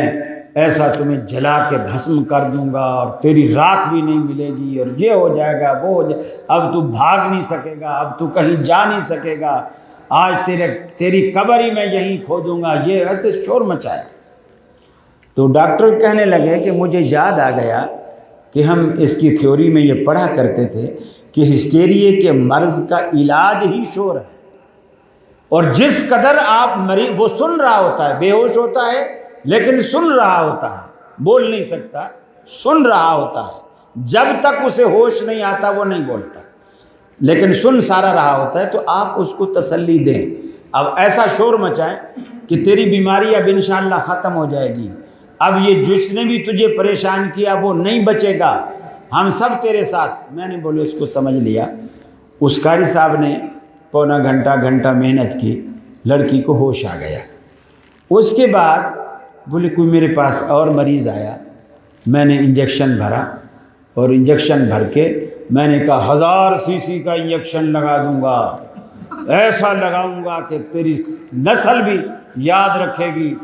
ایسا تمہیں جلا کے بھسم کر دوں گا، اور تیری راکھ بھی نہیں ملے گی، اور یہ ہو جائے گا، وہ ہو جائے، اب تو بھاگ نہیں سکے گا، اب تو کہیں جا نہیں سکے گا، آج تیری قبر ہی میں یہیں کھودوں گا، یہ ایسے شور مچایا۔ تو ڈاکٹر کہنے لگے کہ مجھے یاد آ گیا کہ ہم اس کی تھیوری میں یہ پڑھا کرتے تھے کہ ہسٹیریا کے مرض کا علاج ہی شور ہے، اور جس قدر آپ مریض، وہ سن رہا ہوتا ہے، بے ہوش ہوتا ہے لیکن سن رہا ہوتا ہے، بول نہیں سکتا، سن رہا ہوتا ہے، جب تک اسے ہوش نہیں آتا وہ نہیں بولتا، لیکن سن سارا رہا ہوتا ہے۔ تو آپ اس کو تسلی دیں، اب ایسا شور مچائیں کہ تیری بیماری اب انشاءاللہ ختم ہو جائے گی، اب یہ جس نے بھی تجھے پریشان کیا وہ نہیں بچے گا، ہم سب تیرے ساتھ۔ میں نے بولے اس کو سمجھ لیا۔ اس قاری صاحب نے پونا گھنٹہ محنت کی، لڑکی کو ہوش آ گیا۔ اس کے بعد بولے کوئی میرے پاس اور مریض آیا، میں نے انجیکشن بھرا، اور انجیکشن بھر کے میں نے کہا 1000 cc کا انجیکشن لگا دوں گا، ایسا لگاؤں گا کہ تیری نسل بھی یاد رکھے گی۔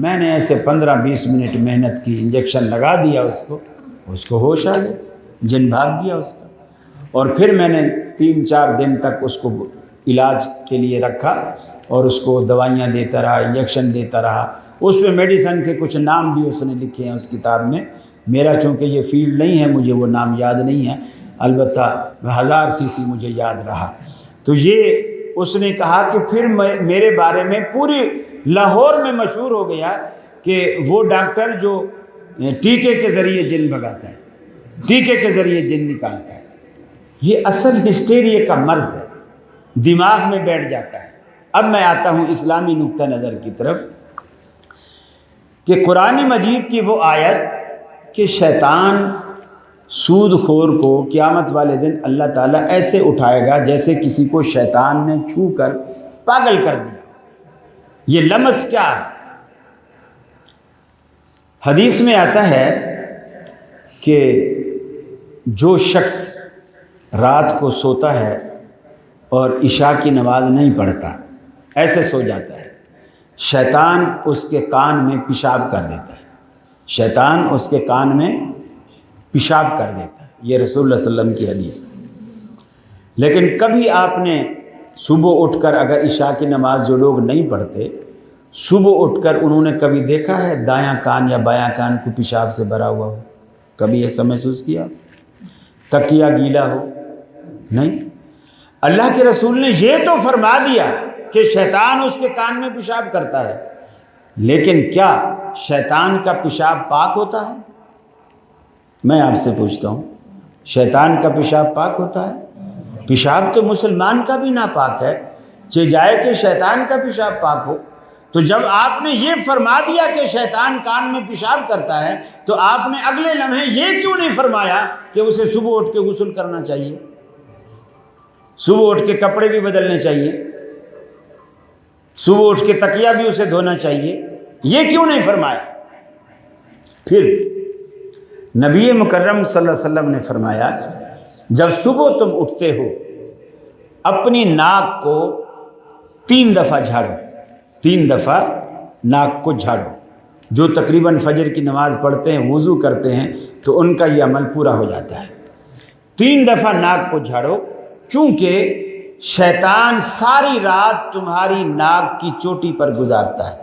میں نے ایسے 15-20 منٹ محنت کی، انجیکشن لگا دیا اس کو ہوش آ گیا، جن بھاگ گیا اس کا۔ اور پھر میں نے 3-4 دن تک اس کو علاج کے لیے رکھا، اور اس کو دوائیاں دیتا رہا، انجیکشن دیتا رہا۔ اس پہ میڈیسن کے کچھ نام بھی اس نے لکھے ہیں اس کتاب میں، میرا چونکہ یہ فیلڈ نہیں ہے مجھے وہ نام یاد نہیں ہے، البتہ 1000 cc مجھے یاد رہا۔ تو یہ اس نے کہا کہ پھر میرے بارے میں پوری لاہور میں مشہور ہو گیا کہ وہ ڈاکٹر جو ٹیکے کے ذریعے جن بھگاتا ہے، ٹیکے کے ذریعے جن نکالتا ہے۔ یہ اصل ہسٹیریا کا مرض ہے، دماغ میں بیٹھ جاتا ہے۔ اب میں آتا ہوں اسلامی نقطہ نظر کی طرف کہ قرآن مجید کی وہ آیت کہ شیطان سود خور کو قیامت والے دن اللہ تعالیٰ ایسے اٹھائے گا جیسے کسی کو شیطان نے چھو کر پاگل کر دیا۔ یہ لمس کیا ہے؟ حدیث میں آتا ہے کہ جو شخص رات کو سوتا ہے اور عشاء کی نماز نہیں پڑھتا، ایسے سو جاتا ہے، شیطان اس کے کان میں پیشاب کر دیتا ہے، شیطان اس کے کان میں پیشاب کر دیتا ہے۔ یہ رسول اللہ صلی اللہ علیہ وسلم کی حدیث ہے۔ لیکن کبھی آپ نے صبح اٹھ کر، اگر عشاء کی نماز جو لوگ نہیں پڑھتے، صبح اٹھ کر انہوں نے کبھی دیکھا ہے دایاں کان یا بایاں کان کو پیشاب سے بھرا ہوا ہو؟ کبھی ایسا محسوس کیا؟ تکیہ گیلا ہو؟ نہیں۔ اللہ کے رسول نے یہ تو فرما دیا کہ شیطان اس کے کان میں پیشاب کرتا ہے، لیکن کیا شیطان کا پیشاب پاک ہوتا ہے؟ میں آپ سے پوچھتا ہوں، شیطان کا پیشاب پاک ہوتا ہے؟ پیشاب تو مسلمان کا بھی ناپاک ہے، چہ جائے کہ شیطان کا پیشاب پاک ہو۔ تو جب آپ نے یہ فرما دیا کہ شیطان کان میں پیشاب کرتا ہے، تو آپ نے اگلے لمحے یہ کیوں نہیں فرمایا کہ اسے صبح اٹھ کے غسل کرنا چاہیے، صبح اٹھ کے کپڑے بھی بدلنے چاہیے، صبح اٹھ کے تکیہ بھی اسے دھونا چاہیے؟ یہ کیوں نہیں فرمایا؟ پھر نبی مکرم صلی اللہ علیہ وسلم نے فرمایا جب صبح تم اٹھتے ہو اپنی ناک کو 3 دفعہ جھاڑو، 3 دفعہ ناک کو جھاڑو۔ جو تقریباً فجر کی نماز پڑھتے ہیں، وضو کرتے ہیں، تو ان کا یہ عمل پورا ہو جاتا ہے۔ 3 دفعہ ناک کو جھاڑو، چونکہ شیطان ساری رات تمہاری ناک کی چوٹی پر گزارتا ہے۔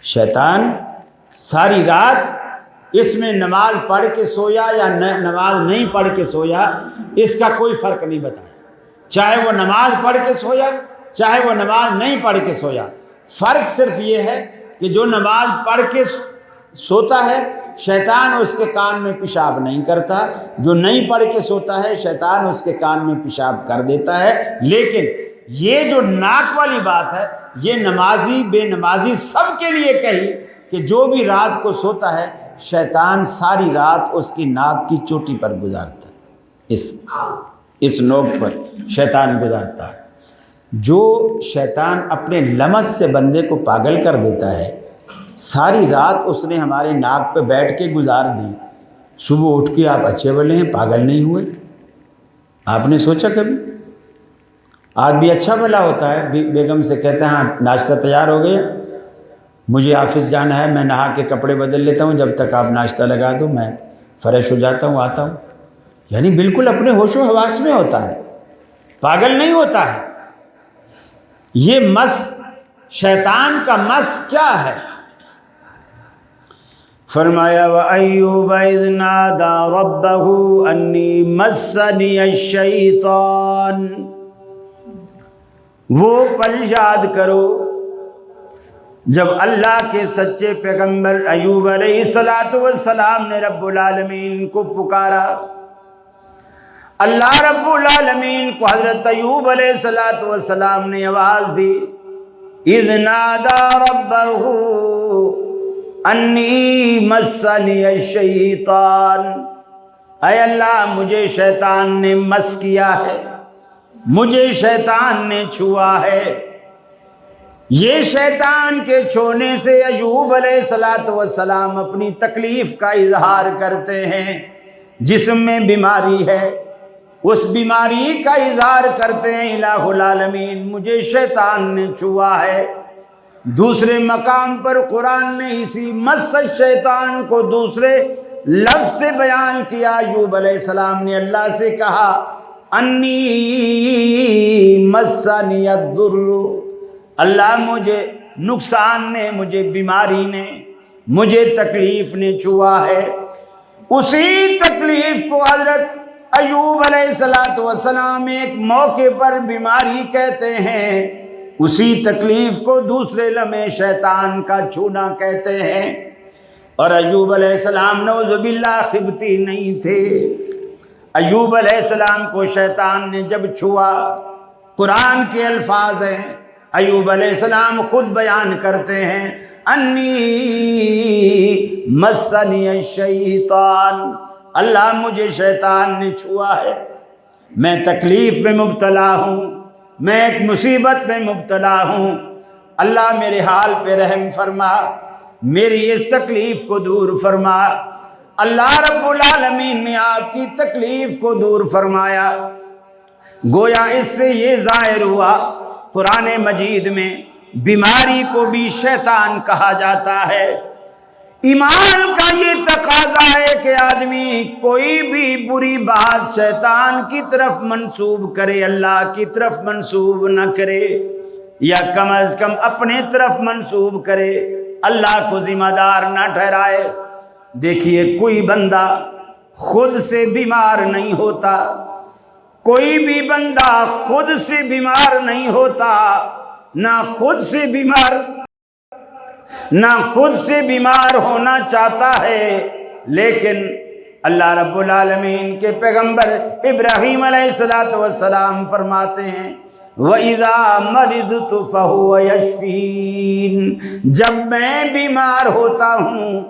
شیطان ساری رات اس میں نماز پڑھ کے سویا یا نماز نہیں پڑھ کے سویا، اس کا کوئی فرق نہیں بتایا، چاہے وہ نماز پڑھ کے سویا چاہے وہ نماز نہیں پڑھ کے سویا۔ فرق صرف یہ ہے کہ جو نماز پڑھ کے سوتا ہے شیطان اس کے کان میں پیشاب نہیں کرتا، جو نہیں پڑھ کے سوتا ہے شیطان اس کے کان میں پیشاب کر دیتا ہے۔ لیکن یہ جو ناک والی بات ہے یہ نمازی بے نمازی سب کے لیے کہی کہ جو بھی رات کو سوتا ہے شیطان ساری رات اس کی ناک کی چوٹی پر گزارتا ہے، اس نوک پر شیطان گزارتا ہے۔ جو شیطان اپنے لمس سے بندے کو پاگل کر دیتا ہے، ساری رات اس نے ہمارے ناک پہ بیٹھ کے گزار دی، صبح اٹھ کے آپ اچھے بھلے ہیں، پاگل نہیں ہوئے؟ آپ نے سوچا کبھی؟ آدمی اچھا بھلا ہوتا ہے، بیگم سے کہتا ہے ہاں ناشتہ تیار ہو گیا، مجھے آفس جانا ہے، میں نہا کے کپڑے بدل لیتا ہوں، جب تک آپ ناشتہ لگا دو میں فریش ہو جاتا ہوں، آتا ہوں۔ یعنی بالکل اپنے ہوش و حواس میں ہوتا ہے، پاگل نہیں ہوتا ہے۔ یہ مس، شیطان کا مس کیا ہے؟ فرمایا وَأَيُّوبَ إِذْ نَادَى رَبَّهُ أَنِّي مَسَّنِيَ الشَّيْطَانُ۔ وہ پل یاد کرو جب اللہ کے سچے پیغمبر ایوب علیہ السلام نے رب العالمین کو پکارا، اللہ رب العالمین کو حضرت ایوب علیہ السلام نے آواز دی، اذ نادى ربه انی مسنی الشیطان، اے اللہ مجھے شیطان نے مس کیا ہے، مجھے شیطان نے چھوا ہے۔ یہ شیطان کے چھونے سے ایوب علیہ السلام اپنی تکلیف کا اظہار کرتے ہیں، جسم میں بیماری ہے اس بیماری کا اظہار کرتے ہیں، الہ العالمین مجھے شیطان نے چھوا ہے۔ دوسرے مقام پر قرآن نے اسی مس شیطان کو دوسرے لفظ سے بیان کیا۔ ایوب علیہ السلام نے اللہ سے کہا انی مسنی الضر، اللہ مجھے نقصان نے، مجھے بیماری نے، مجھے تکلیف نے چھوا ہے۔ اسی تکلیف کو حضرت ایوب علیہ السلام ایک موقع پر بیماری کہتے ہیں، اسی تکلیف کو دوسرے لمحے شیطان کا چھونا کہتے ہیں۔ اور ایوب علیہ السلام نعوذ باللہ خبتی نہیں تھے۔ ایوب علیہ السلام کو شیطان نے جب چھوا، قرآن کے الفاظ ہیں، ایوب علیہ السلام خود بیان کرتے ہیں، انی مسنی الشیطان، اللہ مجھے شیطان نے چھوا ہے، میں تکلیف میں مبتلا ہوں، میں ایک مصیبت میں مبتلا ہوں، اللہ میرے حال پہ رحم فرما، میری اس تکلیف کو دور فرما۔ اللہ رب العالمین نے آپ کی تکلیف کو دور فرمایا۔ گویا اس سے یہ ظاہر ہوا، قرآن مجید میں بیماری کو بھی شیطان کہا جاتا ہے۔ ایمان کا یہ تقاضا ہے کہ آدمی کوئی بھی بری بات شیطان کی طرف منسوب کرے، اللہ کی طرف منسوب نہ کرے، یا کم از کم اپنے طرف منسوب کرے، اللہ کو ذمہ دار نہ ٹھہرائے۔ دیکھیے کوئی بندہ خود سے بیمار نہیں ہوتا، کوئی بھی بندہ خود سے بیمار نہیں ہوتا، نہ خود سے بیمار ہونا چاہتا ہے، لیکن اللہ رب العالمین کے پیغمبر ابراہیم علیہ السلام فرماتے ہیں وَإِذَا مَرِضْتُ فَهُوَ يَشْفِينِ، جب میں بیمار ہوتا ہوں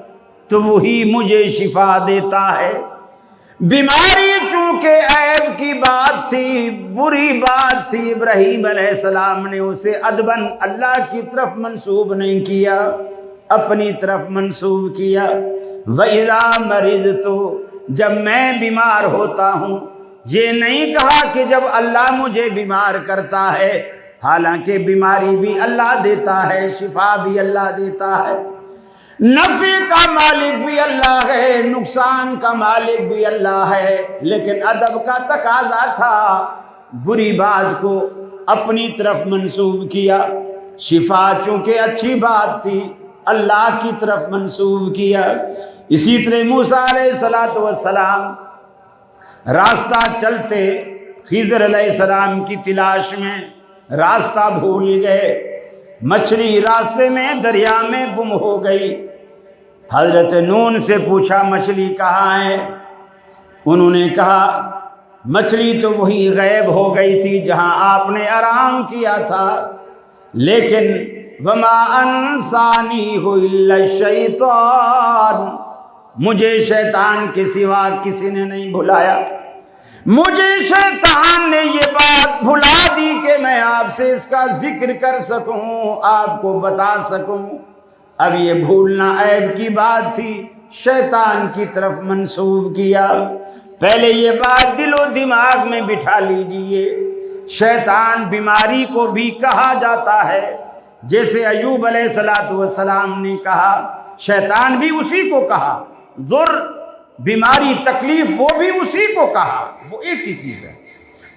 تو وہی مجھے شفا دیتا ہے۔ بیماری چونکہ عیب کی بات تھی، بری بات تھی، ابراہیم علیہ السلام نے اسے ادباً اللہ کی طرف منسوب نہیں کیا، اپنی طرف منسوب کیا۔ وَإِذَا مَرِضْتُ، جب میں بیمار ہوتا ہوں، یہ نہیں کہا کہ جب اللہ مجھے بیمار کرتا ہے، حالانکہ بیماری بھی اللہ دیتا ہے، شفا بھی اللہ دیتا ہے، نفع کا مالک بھی اللہ ہے، نقصان کا مالک بھی اللہ ہے، لیکن ادب کا تقاضا تھا، بری بات کو اپنی طرف منسوب کیا، شفا چونکہ اچھی بات تھی اللہ کی طرف منسوب کیا۔ اسی طرح موسیٰ علیہ السلام راستہ چلتے خضر علیہ السلام کی تلاش میں راستہ بھول گئے، مچھلی راستے میں دریا میں گم ہو گئی۔ حضرت نون سے پوچھا مچھلی کہاں ہے؟ انہوں نے کہا مچھلی تو وہی غائب ہو گئی تھی جہاں آپ نے آرام کیا تھا، لیکن وما انسانیہ الا الشیطان، مجھے شیطان کے سوا کسی نے نہیں بھلایا، مجھے شیطان نے یہ بات بھلا دی کہ میں آپ سے اس کا ذکر کر سکوں، آپ کو بتا سکوں۔ اب یہ بھولنا عیب کی بات تھی، شیطان کی طرف منسوب کیا۔ پہلے یہ بات دل و دماغ میں بٹھا لیجئے، شیطان بیماری کو بھی کہا جاتا ہے، جیسے ایوب علیہ السلام نے کہا، شیطان بھی اسی کو کہا، ضر بیماری تکلیف وہ بھی اسی کو کہا، وہ ایک ہی چیز ہے،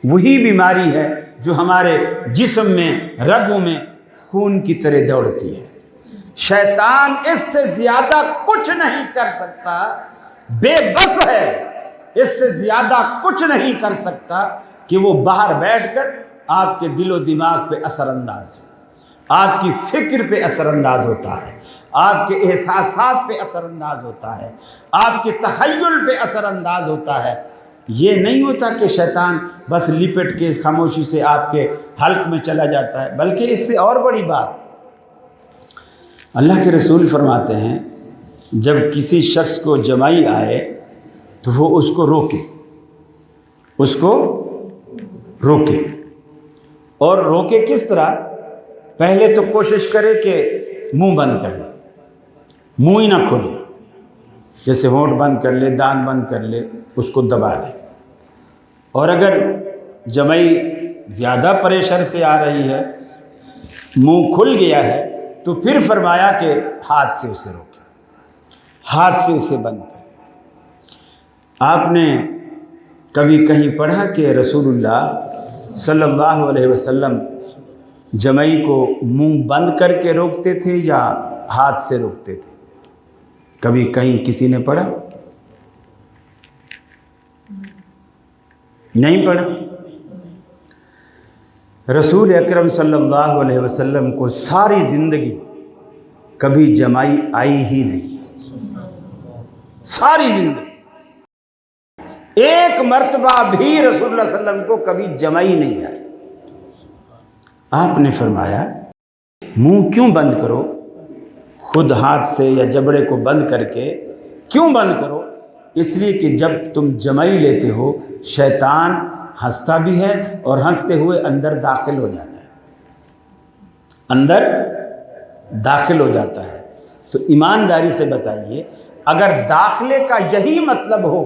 وہی بیماری ہے جو ہمارے جسم میں رگوں میں خون کی طرح دوڑتی ہے۔ شیطان اس سے زیادہ کچھ نہیں کر سکتا، بے بس ہے، اس سے زیادہ کچھ نہیں کر سکتا کہ وہ باہر بیٹھ کر آپ کے دل و دماغ پہ اثر انداز ہو، آپ کی فکر پہ اثر انداز ہوتا ہے، آپ کے احساسات پہ اثر انداز ہوتا ہے، آپ کے تخیل پہ اثر انداز ہوتا ہے۔ یہ نہیں ہوتا کہ شیطان بس لپٹ کے خاموشی سے آپ کے حلق میں چلا جاتا ہے، بلکہ اس سے اور بڑی بات اللہ کے رسول فرماتے ہیں جب کسی شخص کو جمائی آئے تو وہ اس کو روکے، اور روکے کس طرح؟ پہلے تو کوشش کرے کہ منہ بند کر لے، منہ ہی نہ کھولے، جیسے ہونٹ بند کر لے، دان بند کر لے، اس کو دبا دے۔ اور اگر جمائی زیادہ پریشر سے آ رہی ہے، منہ کھل گیا ہے، تو پھر فرمایا کہ ہاتھ سے اسے روکے، ہاتھ سے اسے بند کرے۔ آپ نے کبھی کہیں پڑھا کہ رسول اللہ صلی اللہ علیہ وسلم جمعی کو منہ بند کر کے روکتے تھے یا ہاتھ سے روکتے تھے؟ کبھی کہیں کسی نے پڑھا؟ نہیں پڑھا۔ رسول اکرم صلی اللہ علیہ وسلم کو ساری زندگی کبھی جمائی آئی ہی نہیں، ساری زندگی ایک مرتبہ بھی رسول اللہ صلی اللہ علیہ وسلم کو کبھی جمائی نہیں آئی۔ آپ نے فرمایا منہ کیوں بند کرو، خود ہاتھ سے یا جبڑے کو بند کر کے کیوں بند کرو؟ اس لیے کہ جب تم جمائی لیتے ہو شیطان ہنستا بھی ہے اور ہنستے ہوئے اندر داخل ہو جاتا ہے، اندر داخل ہو جاتا ہے۔ تو ایمانداری سے بتائیے، اگر داخلے کا یہی مطلب ہو،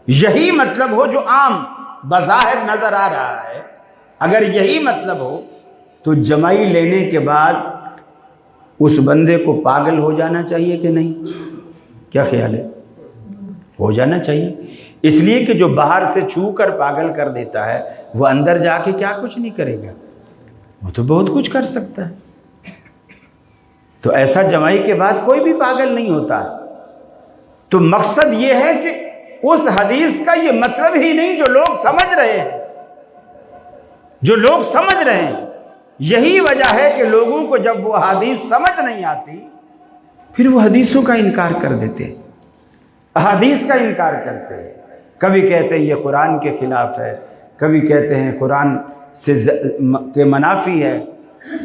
یہی مطلب ہو جو عام بظاہر نظر آ رہا ہے، اگر یہی مطلب ہو تو جمائی لینے کے بعد اس بندے کو پاگل ہو جانا چاہیے کہ نہیں؟ کیا خیال ہے؟ ہو جانا چاہیے، اس لیے کہ جو باہر سے چھو کر پاگل کر دیتا ہے وہ اندر جا کے کیا کچھ نہیں کرے گا، وہ تو بہت کچھ کر سکتا ہے۔ تو ایسا جمائی کے بعد کوئی بھی پاگل نہیں ہوتا۔ تو مقصد یہ ہے کہ اس حدیث کا یہ مطلب ہی نہیں جو لوگ سمجھ رہے ہیں، جو لوگ سمجھ رہے ہیں۔ یہی وجہ ہے کہ لوگوں کو جب وہ حدیث سمجھ نہیں آتی پھر وہ حدیثوں کا انکار کر دیتے ہیں، احادیث کا انکار کرتے ہیں۔ کبھی کہتے ہیں یہ قرآن کے خلاف ہے، کبھی کہتے ہیں قرآن سے کے منافی ہے،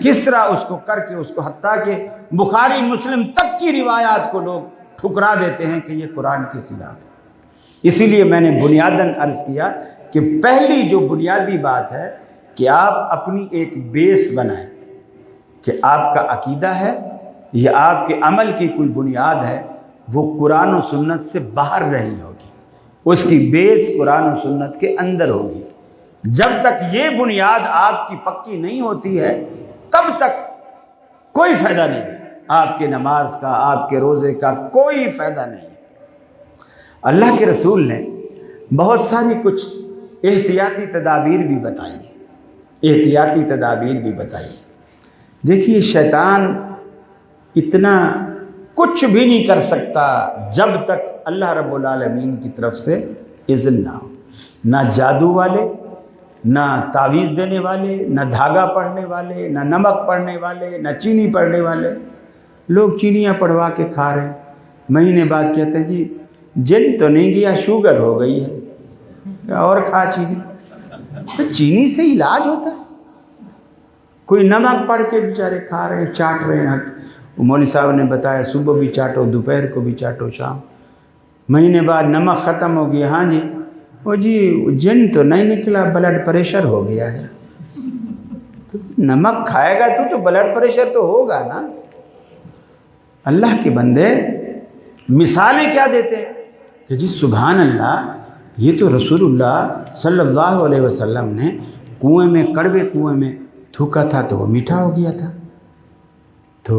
کس طرح اس کو کر کے اس کو حتیٰ کہ بخاری مسلم تک کی روایات کو لوگ ٹھکرا دیتے ہیں کہ یہ قرآن کے خلاف ہے۔ اسی لیے میں نے بنیاداً عرض کیا کہ پہلی جو بنیادی بات ہے کہ آپ اپنی ایک بیس بنائیں کہ آپ کا عقیدہ ہے یا آپ کے عمل کی کوئی بنیاد ہے، وہ قرآن و سنت سے باہر رہی ہوگی، اس کی بیس قرآن و سنت کے اندر ہوگی۔ جب تک یہ بنیاد آپ کی پکی نہیں ہوتی ہے تب تک کوئی فائدہ نہیں ہے، آپ کے نماز کا، آپ کے روزے کا کوئی فائدہ نہیں ہے۔ اللہ کے رسول نے بہت ساری کچھ احتیاطی تدابیر بھی بتائی، احتیاطی تدابیر بھی بتائی۔ دیکھیے شیطان اتنا کچھ بھی نہیں کر سکتا جب تک اللہ رب العالمین کی طرف سے اذن نہ ہو، نہ جادو والے، نہ تعویذ دینے والے، نہ دھاگا پڑھنے والے، نہ نمک پڑھنے والے، نہ چینی پڑھنے والے۔ لوگ چینیاں پڑھوا کے کھا رہے ہیں، مہینے بعد کہتے ہیں جی جن تو نہیں گیا، شوگر ہو گئی ہے، اور کھا چینی۔ تو چینی سے علاج ہوتا ہے؟ کوئی نمک پڑھ کے بیچارے کھا رہے ہیں، چاٹ رہے ہیں۔ مولوی صاحب نے بتایا صبح بھی چاٹو، دوپہر کو بھی چاٹو، شام۔ مہینے بعد نمک ختم ہو گیا، ہاں جی وہ جی جن تو نہیں نکلا، بلڈ پریشر ہو گیا ہے۔ تو نمک کھائے گا تو بلڈ پریشر تو ہوگا نا۔ اللہ کے بندے مثالیں کیا دیتے ہیں کہ جی سبحان اللہ، یہ تو رسول اللہ صلی اللہ علیہ وسلم نے کنویں میں، کڑوے کنویں میں تھوکا تھا تو وہ میٹھا ہو گیا تھا۔ تو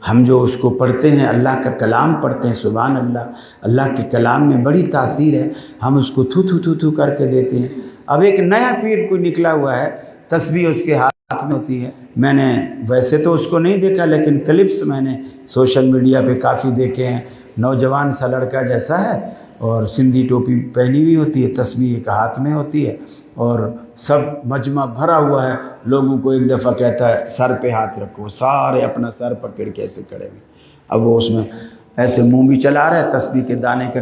ہم جو اس کو پڑھتے ہیں، اللہ کا کلام پڑھتے ہیں، سبحان اللہ، اللہ کے کلام میں بڑی تاثیر ہے، ہم اس کو تھو تھو تھو تھو کر کے دیتے ہیں۔ اب ایک نیا پیر کوئی نکلا ہوا ہے، تسبیح اس کے ہاتھ میں ہوتی ہے، میں نے ویسے تو اس کو نہیں دیکھا لیکن کلپس میں نے سوشل میڈیا پہ کافی دیکھے ہیں، نوجوان سا لڑکا جیسا ہے اور سندھی ٹوپی پہنی ہوئی ہوتی ہے، تسبیح ایک ہاتھ میں ہوتی ہے اور سب مجمع بھرا ہوا ہے، لوگوں کو ایک دفعہ کہتا ہے سر پہ ہاتھ رکھو، سارے اپنا سر پکڑ کے ایسے کھڑے ہوئے۔ اب وہ اس میں ایسے منہ بھی چلا رہا ہے، تسبیح کے دانے کا،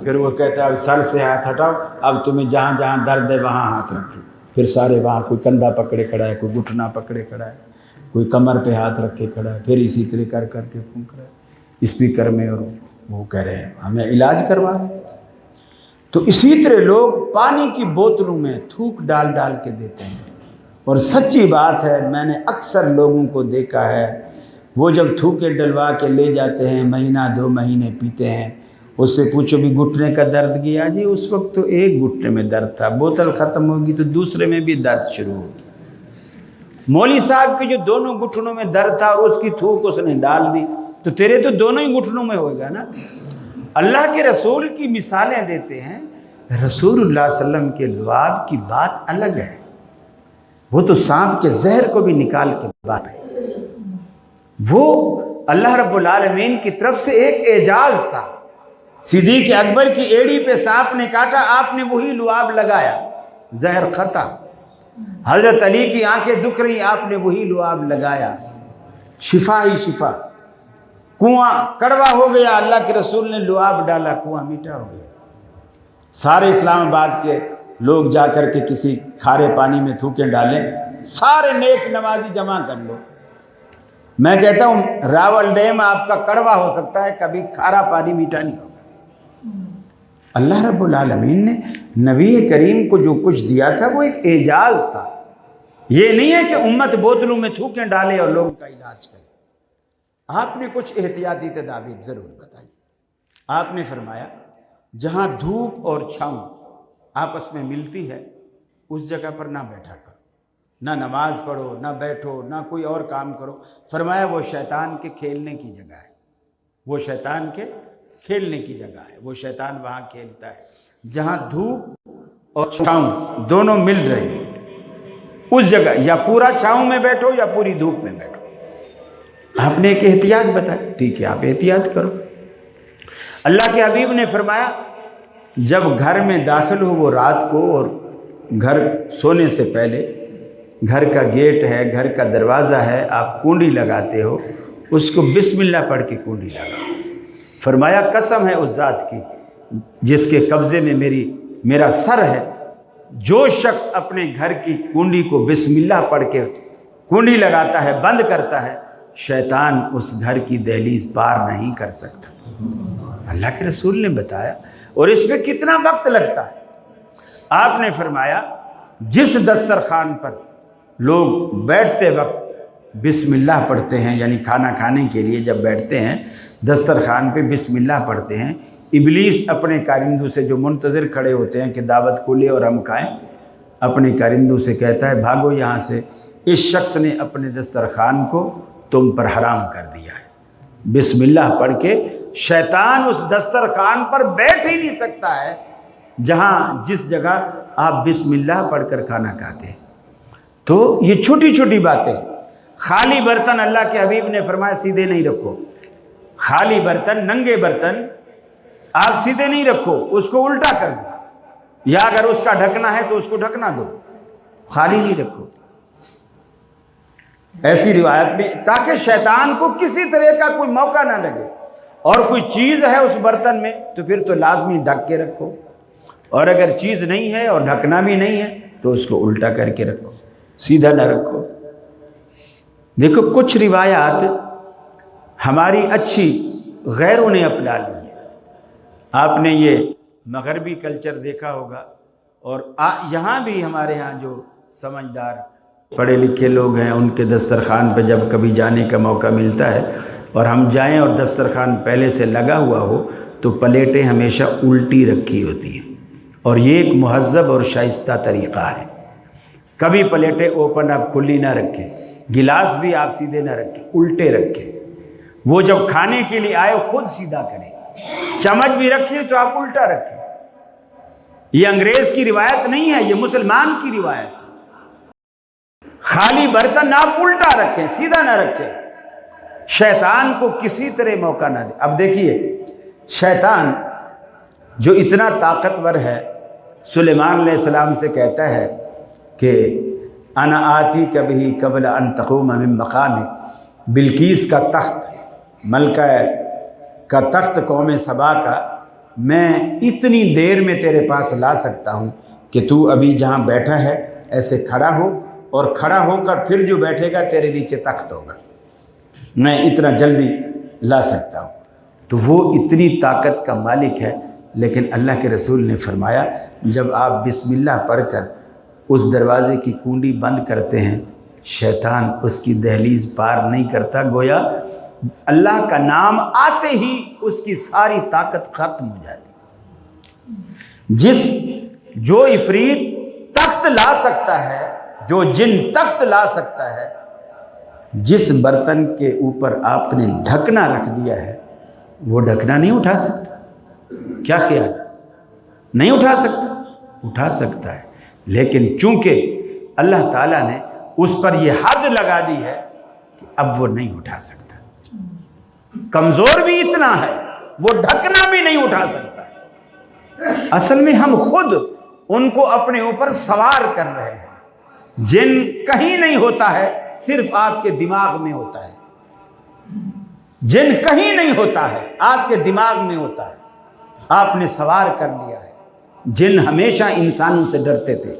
پھر وہ کہتا ہے اب سر سے ہاتھ ہٹاؤ، اب تمہیں جہاں جہاں درد ہے وہاں ہاتھ رکھو۔ پھر سارے وہاں، کوئی کندھا پکڑے کھڑا ہے، کوئی گھٹنا پکڑے کھڑا ہے، کوئی کمر پہ ہاتھ رکھے کھڑا ہے، پھر اسی طرح کر کر کے پھونک رہا ہے اسپیکر میں، اور وہ کہہ رہے ہیں ہمیں علاج کروا رہے ہیں۔ تو اسی طرح لوگ پانی کی بوتلوں میں تھوک ڈال ڈال کے دیتے ہیں، اور سچی بات ہے میں نے اکثر لوگوں کو دیکھا ہے، وہ جب تھوکے ڈلوا کے لے جاتے ہیں، مہینہ 2 مہینے پیتے ہیں، اس سے پوچھو بھی گھٹنے کا درد گیا؟ جی اس وقت تو ایک گھٹنے میں درد تھا، بوتل ختم ہوگی تو دوسرے میں بھی درد شروع ہوگی۔ مولوی صاحب کے جو دونوں گھٹنوں میں درد تھا اور اس کی تھوک اس نے ڈال دی، تو تیرے تو دونوں ہی گھٹنوں میں ہوگا نا۔ اللہ کے رسول کی مثالیں دیتے ہیں رسول اللہ صلی اللہ علیہ وسلم کے لعاب کی بات الگ ہے، وہ تو سانپ کے زہر کو بھی نکال کے بات ہے، وہ اللہ رب العالمین کی طرف سے ایک اعجاز تھا۔ صدیق اکبر کی ایڑی پہ سانپ نے کاٹا، آپ نے وہی لعاب لگایا، زہر ختم۔ حضرت علی کی آنکھیں دکھ رہی، آپ نے وہی لعاب لگایا، شفا ہی شفا۔ کنواں کڑوا ہو گیا، اللہ کے رسول نے لعاب ڈالا، کنواں میٹھا ہو گیا۔ سارے اسلام آباد کے لوگ جا کر کے کسی کھارے پانی میں تھوکیں ڈالیں، سارے نیک نمازی جمع کر لو۔ میں کہتا ہوں راول ڈیم آپ کا کڑوا ہو سکتا ہے، کبھی کھارا پانی میٹھا نہیں ہوگا۔ اللہ رب العالمین نے نبی کریم کو جو کچھ دیا تھا وہ ایک اعجاز تھا۔ یہ نہیں ہے کہ امت بوتلوں میں تھوکیں ڈالے اور لوگوں کا علاج کرے۔ آپ نے کچھ احتیاطی تدابیر ضرور بتائی۔ آپ نے فرمایا جہاں دھوپ اور چھاؤں آپس میں ملتی ہے اس جگہ پر نہ بیٹھا کرو، نہ نماز پڑھو، نہ بیٹھو، نہ کوئی اور کام کرو۔ فرمایا وہ شیطان کے کھیلنے کی جگہ ہے، وہ شیطان کے کھیلنے کی جگہ ہے، وہ شیطان وہاں کھیلتا ہے۔ جہاں دھوپ اور چھاؤں دونوں مل رہے ہیں اس جگہ یا پورا چھاؤں میں بیٹھو یا پوری دھوپ میں بیٹھو۔ آپ نے ایک احتیاط بتایا، ٹھیک ہے آپ احتیاط کرو۔ اللہ کے حبیب نے فرمایا جب گھر میں داخل ہو وہ رات کو، اور گھر سونے سے پہلے گھر کا گیٹ ہے، گھر کا دروازہ ہے، آپ کنڈی لگاتے ہو، اس کو بسم اللہ پڑھ کے کنڈی لگاؤ۔ فرمایا قسم ہے اس ذات کی جس کے قبضے میں میرا سر ہے، جو شخص اپنے گھر کی کنڈی کو بسم اللہ پڑھ کے کنڈی لگاتا ہے، بند کرتا ہے، شیطان اس گھر کی دہلیز پار نہیں کر سکتا۔ اللہ کے رسول نے بتایا، اور اس پہ کتنا وقت لگتا ہے۔ آپ نے فرمایا جس دسترخوان پر لوگ بیٹھتے وقت بسم اللہ پڑھتے ہیں، یعنی کھانا کھانے کے لیے جب بیٹھتے ہیں دسترخوان پہ بسم اللہ پڑھتے ہیں، ابلیس اپنے کارندوں سے جو منتظر کھڑے ہوتے ہیں کہ دعوت کھلے اور ہم کھائیں، اپنے کارندوں سے کہتا ہے بھاگو یہاں سے، اس شخص نے اپنے دسترخوان کو تم پر حرام کر دیا ہے۔ بسم اللہ پڑھ کے شیطان اس دسترخوان پر بیٹھ ہی نہیں سکتا ہے جس جگہ آپ بسم اللہ پڑھ کر کھانا کھاتے ہیں۔ تو یہ چھوٹی چھوٹی باتیں۔ خالی برتن اللہ کے حبیب نے فرمایا سیدھے نہیں رکھو، خالی برتن، ننگے برتن آپ سیدھے نہیں رکھو، اس کو الٹا کر دو، یا اگر اس کا ڈھکنا ہے تو اس کو ڈھکنا دو، خالی نہیں رکھو۔ ایسی روایت میں تاکہ شیطان کو کسی طرح کا کوئی موقع نہ لگے، اور کوئی چیز ہے اس برتن میں تو پھر تو لازمی ڈھک کے رکھو، اور اگر چیز نہیں ہے اور ڈھکنا بھی نہیں ہے تو اس کو الٹا کر کے رکھو، سیدھا نہ رکھو۔ دیکھو کچھ روایات ہماری اچھی غیروں نے اپنا لی ہے۔ آپ نے یہ مغربی کلچر دیکھا ہوگا، اور یہاں بھی ہمارے ہاں جو سمجھدار پڑھے لکھے لوگ ہیں ان کے دسترخوان پہ جب کبھی جانے کا موقع ملتا ہے اور ہم جائیں اور دسترخوان پہلے سے لگا ہوا ہو تو پلیٹیں ہمیشہ الٹی رکھی ہوتی ہیں، اور یہ ایک مہذب اور شائستہ طریقہ ہے۔ کبھی پلیٹیں اوپن آپ کھلی نہ رکھیں، گلاس بھی آپ سیدھے نہ رکھیں، الٹے رکھیں۔ وہ جب کھانے کے لیے آئے خود سیدھا کریں۔ چمچ بھی رکھیں تو آپ الٹا رکھیں۔ یہ انگریز کی روایت نہیں ہے، یہ مسلمان کی روایت ہے۔ خالی برتن آپ الٹا رکھیں، سیدھا نہ رکھیں، شیطان کو کسی طرح موقع نہ دیں۔ اب دیکھیے شیطان جو اتنا طاقتور ہے، سلیمان علیہ السلام سے کہتا ہے کہ انا آتی کبھی قبل ان تقوم من مقامک، بلقیس کا تخت، ملکہ کا تخت قوم سبا کا میں اتنی دیر میں تیرے پاس لا سکتا ہوں کہ تو ابھی جہاں بیٹھا ہے ایسے کھڑا ہو، اور کھڑا ہو کر پھر جو بیٹھے گا تیرے نیچے تخت ہوگا، میں اتنا جلدی لا سکتا ہوں۔ تو وہ اتنی طاقت کا مالک ہے، لیکن اللہ کے رسول نے فرمایا جب آپ بسم اللہ پڑھ کر اس دروازے کی کنڈی بند کرتے ہیں شیطان اس کی دہلیز پار نہیں کرتا، گویا اللہ کا نام آتے ہی اس کی ساری طاقت ختم ہو جاتی۔ جو عفریت تخت لا سکتا ہے، جو جن تخت لا سکتا ہے، جس برتن کے اوپر آپ نے ڈھکنا رکھ دیا ہے وہ ڈھکنا نہیں اٹھا سکتا۔ کیا خیال؟ نہیں اٹھا سکتا؟ اٹھا سکتا ہے، لیکن چونکہ اللہ تعالیٰ نے اس پر یہ حد لگا دی ہے کہ اب وہ نہیں اٹھا سکتا، کمزور بھی اتنا ہے وہ ڈھکنا بھی نہیں اٹھا سکتا۔ اصل میں ہم خود ان کو اپنے اوپر سوار کر رہے ہیں۔ جن کہیں نہیں ہوتا ہے، صرف آپ کے دماغ میں ہوتا ہے۔ جن کہیں نہیں ہوتا ہے، آپ کے دماغ میں ہوتا ہے، آپ نے سوار کر لیا ہے۔ جن ہمیشہ انسانوں سے ڈرتے تھے۔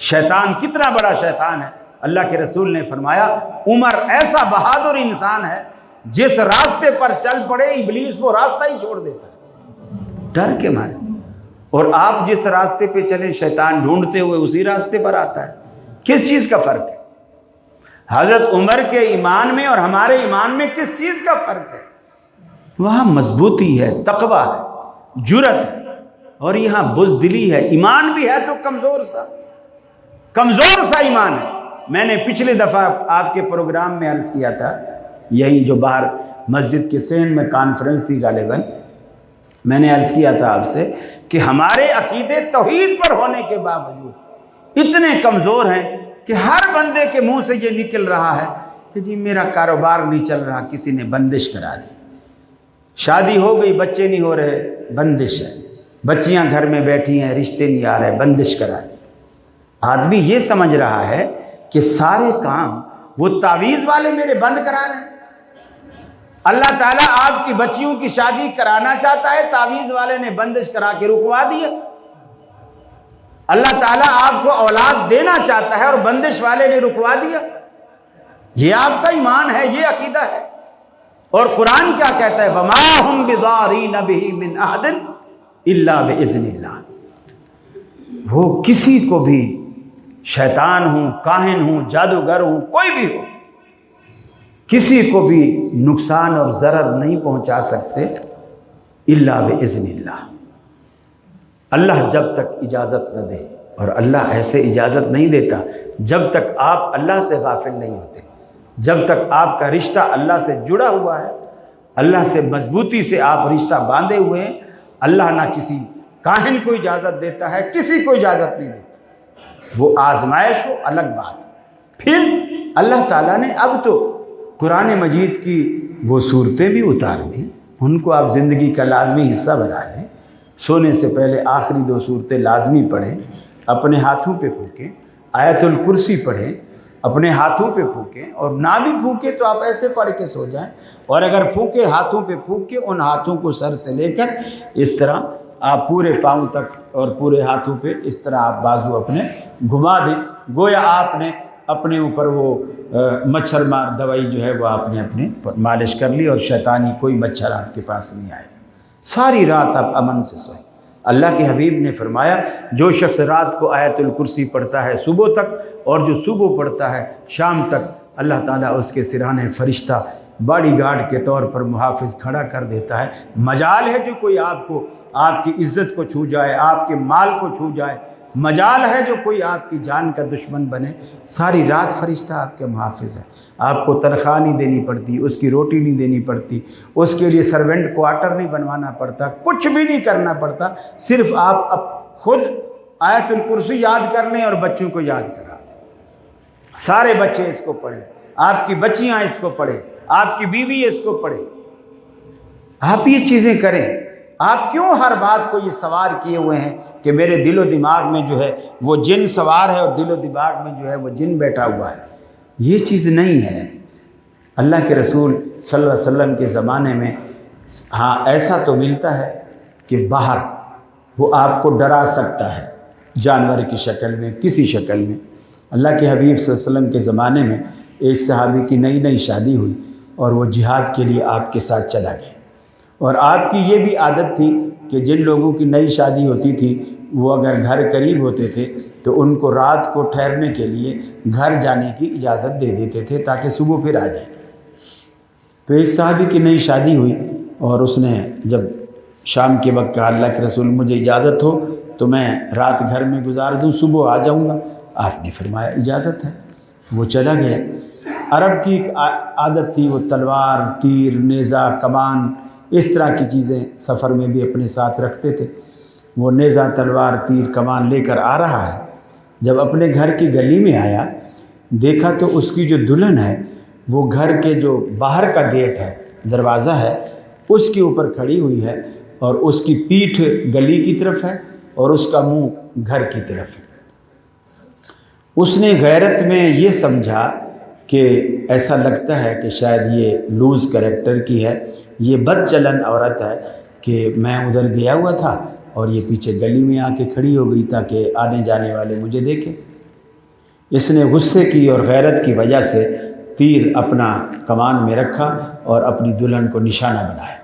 شیطان کتنا بڑا شیطان ہے، اللہ کے رسول نے فرمایا عمر ایسا بہادر انسان ہے، جس راستے پر چل پڑے ابلیس وہ راستہ ہی چھوڑ دیتا ہے ڈر کے مارے۔ اور آپ جس راستے پہ چلیں شیطان ڈھونڈتے ہوئے اسی راستے پر آتا ہے۔ کس چیز کا فرق ہے؟ حضرت عمر کے ایمان میں اور ہمارے ایمان میں کس چیز کا فرق ہے؟ وہاں مضبوطی ہے، تقویٰ ہے، جرأت ہے، اور یہاں بزدلی ہے۔ ایمان بھی ہے تو کمزور سا ایمان ہے۔ میں نے پچھلے دفعہ آپ کے پروگرام میں عرض کیا تھا، یہی جو باہر مسجد کے سین میں کانفرنس تھی غالباً، میں نے عرض کیا تھا آپ سے کہ ہمارے عقیدے توحید پر ہونے کے باوجود اتنے کمزور ہیں کہ ہر بندے کے منہ سے یہ نکل رہا ہے کہ جی میرا کاروبار نہیں چل رہا، کسی نے بندش کرا دی۔ شادی ہو گئی، بچے نہیں ہو رہے، بندش ہے۔ بچیاں گھر میں بیٹھی ہیں، رشتے نہیں آ رہے، بندش کرا دی۔ آدمی یہ سمجھ رہا ہے کہ سارے کام وہ تعویذ والے میرے بند کرا رہے ہیں۔ اللہ تعالیٰ آپ کی بچیوں کی شادی کرانا چاہتا ہے، تعویذ والے نے بندش کرا کے رکوا دیا۔ اللہ تعالیٰ آپ کو اولاد دینا چاہتا ہے اور بندش والے نے رکوا دیا۔ یہ آپ کا ایمان ہے، یہ عقیدہ ہے۔ اور قرآن کیا کہتا ہے؟ وَمَا هُمْ بِضَارِّينَ بِهِ مِنْ أَحَدٍ إِلَّا بِإِذْنِ اللَّهِ۔ وہ کسی کو بھی، شیطان ہوں، کاہن ہوں، جادوگر ہوں، کوئی بھی ہو، کسی کو بھی نقصان اور ضرر نہیں پہنچا سکتے الا باذن اللہ۔ اللہ جب تک اجازت نہ دے، اور اللہ ایسے اجازت نہیں دیتا جب تک آپ اللہ سے غافل نہیں ہوتے، جب تک آپ کا رشتہ اللہ سے جڑا ہوا ہے، اللہ سے مضبوطی سے آپ رشتہ باندھے ہوئے ہیں۔ اللہ نہ کسی کاہن کو اجازت دیتا ہے، کسی کو اجازت نہیں دیتا۔ وہ آزمائش ہو الگ بات۔ پھر اللہ تعالیٰ نے اب تو قرآن مجید کی وہ صورتیں بھی اتار دیں، ان کو آپ زندگی کا لازمی حصہ بنا لیں۔ سونے سے پہلے آخری 2 صورتیں لازمی پڑھیں، اپنے ہاتھوں پہ پھونکیں۔ آیت الکرسی پڑھیں، اپنے ہاتھوں پہ پھونکیں، اور نہ بھی پھونکیں تو آپ ایسے پڑھ کے سو جائیں، اور اگر پھونکے ہاتھوں پہ پھونک کے ان ہاتھوں کو سر سے لے کر اس طرح آپ پورے پاؤں تک اور پورے ہاتھوں پہ اس طرح آپ بازو اپنے گھما دیں، گویا آپ نے اپنے اوپر وہ مچھر مار دوائی جو ہے وہ آپ نے اپنے مالش کر لی، اور شیطانی کوئی مچھر آپ کے پاس نہیں آئے گا۔ ساری رات آپ امن سے سوئیں۔ اللہ کے حبیب نے فرمایا جو شخص رات کو آیت الکرسی پڑھتا ہے صبح تک، اور جو صبح پڑھتا ہے شام تک، اللہ تعالیٰ اس کے سرانے فرشتہ باڈی گارڈ کے طور پر محافظ کھڑا کر دیتا ہے۔ مجال ہے جو کوئی آپ کو، آپ کی عزت کو چھو جائے، آپ کے مال کو چھو جائے، مجال ہے جو کوئی آپ کی جان کا دشمن بنے، ساری رات فرشتہ آپ کے محافظ ہے۔ آپ کو تنخواہ نہیں دینی پڑتی، اس کی روٹی نہیں دینی پڑتی، اس کے لیے سرونٹ کوارٹر نہیں بنوانا پڑتا، کچھ بھی نہیں کرنا پڑتا، صرف آپ خود آیت الکرسی یاد کر لیں اور بچوں کو یاد کرا دیں۔ سارے بچے اس کو پڑھیں، آپ کی بچیاں اس کو پڑھیں، آپ کی بیوی اس کو پڑھے۔ آپ یہ چیزیں کریں۔ آپ کیوں ہر بات کو یہ سوار کیے ہوئے ہیں کہ میرے دل و دماغ میں جو ہے وہ جن سوار ہے اور دل و دماغ میں جو ہے وہ جن بیٹھا ہوا ہے؟ یہ چیز نہیں ہے۔ اللہ کے رسول صلی اللہ علیہ وسلم کے زمانے میں ہاں ایسا تو ملتا ہے کہ باہر وہ آپ کو ڈرا سکتا ہے، جانور کی شکل میں، کسی شکل میں۔ اللہ کے حبیب صلی اللہ علیہ وسلم کے زمانے میں ایک صحابی کی نئی شادی ہوئی، اور وہ جہاد کے لیے آپ کے ساتھ چلا گیا، اور آپ کی یہ بھی عادت تھی کہ جن لوگوں کی نئی شادی ہوتی تھی وہ اگر گھر قریب ہوتے تھے تو ان کو رات کو ٹھہرنے کے لیے گھر جانے کی اجازت دے دیتے تھے تاکہ صبح پھر آ جائے۔ تو ایک صحابی کی نئی شادی ہوئی، اور اس نے جب شام کے وقت کہا اللہ کے رسول مجھے اجازت ہو تو میں رات گھر میں گزار دوں، صبح آ جاؤں گا۔ آپ نے فرمایا اجازت ہے۔ وہ چلا گیا۔ عرب کی ایک عادت تھی، وہ تلوار، تیر، نیزہ، کمان، اس طرح کی چیزیں سفر میں بھی اپنے ساتھ رکھتے تھے۔ وہ نیزہ تلوار تیر کمان لے کر آ رہا ہے۔ جب اپنے گھر کی گلی میں آیا، دیکھا تو اس کی جو دلہن ہے وہ گھر کے جو باہر کا گیٹ ہے، دروازہ ہے، اس کے اوپر کھڑی ہوئی ہے، اور اس کی پیٹھ گلی کی طرف ہے اور اس کا منہ گھر کی طرف ہے۔ اس نے غیرت میں یہ سمجھا کہ ایسا لگتا ہے کہ شاید یہ لوز کریکٹر کی ہے، یہ بد چلن عورت ہے کہ میں ادھر گیا ہوا تھا اور یہ پیچھے گلی میں آ کے کھڑی ہو گئی تاکہ آنے جانے والے مجھے دیکھیں۔ اس نے غصے کی اور غیرت کی وجہ سے تیر اپنا کمان میں رکھا اور اپنی دلہن کو نشانہ بنایا۔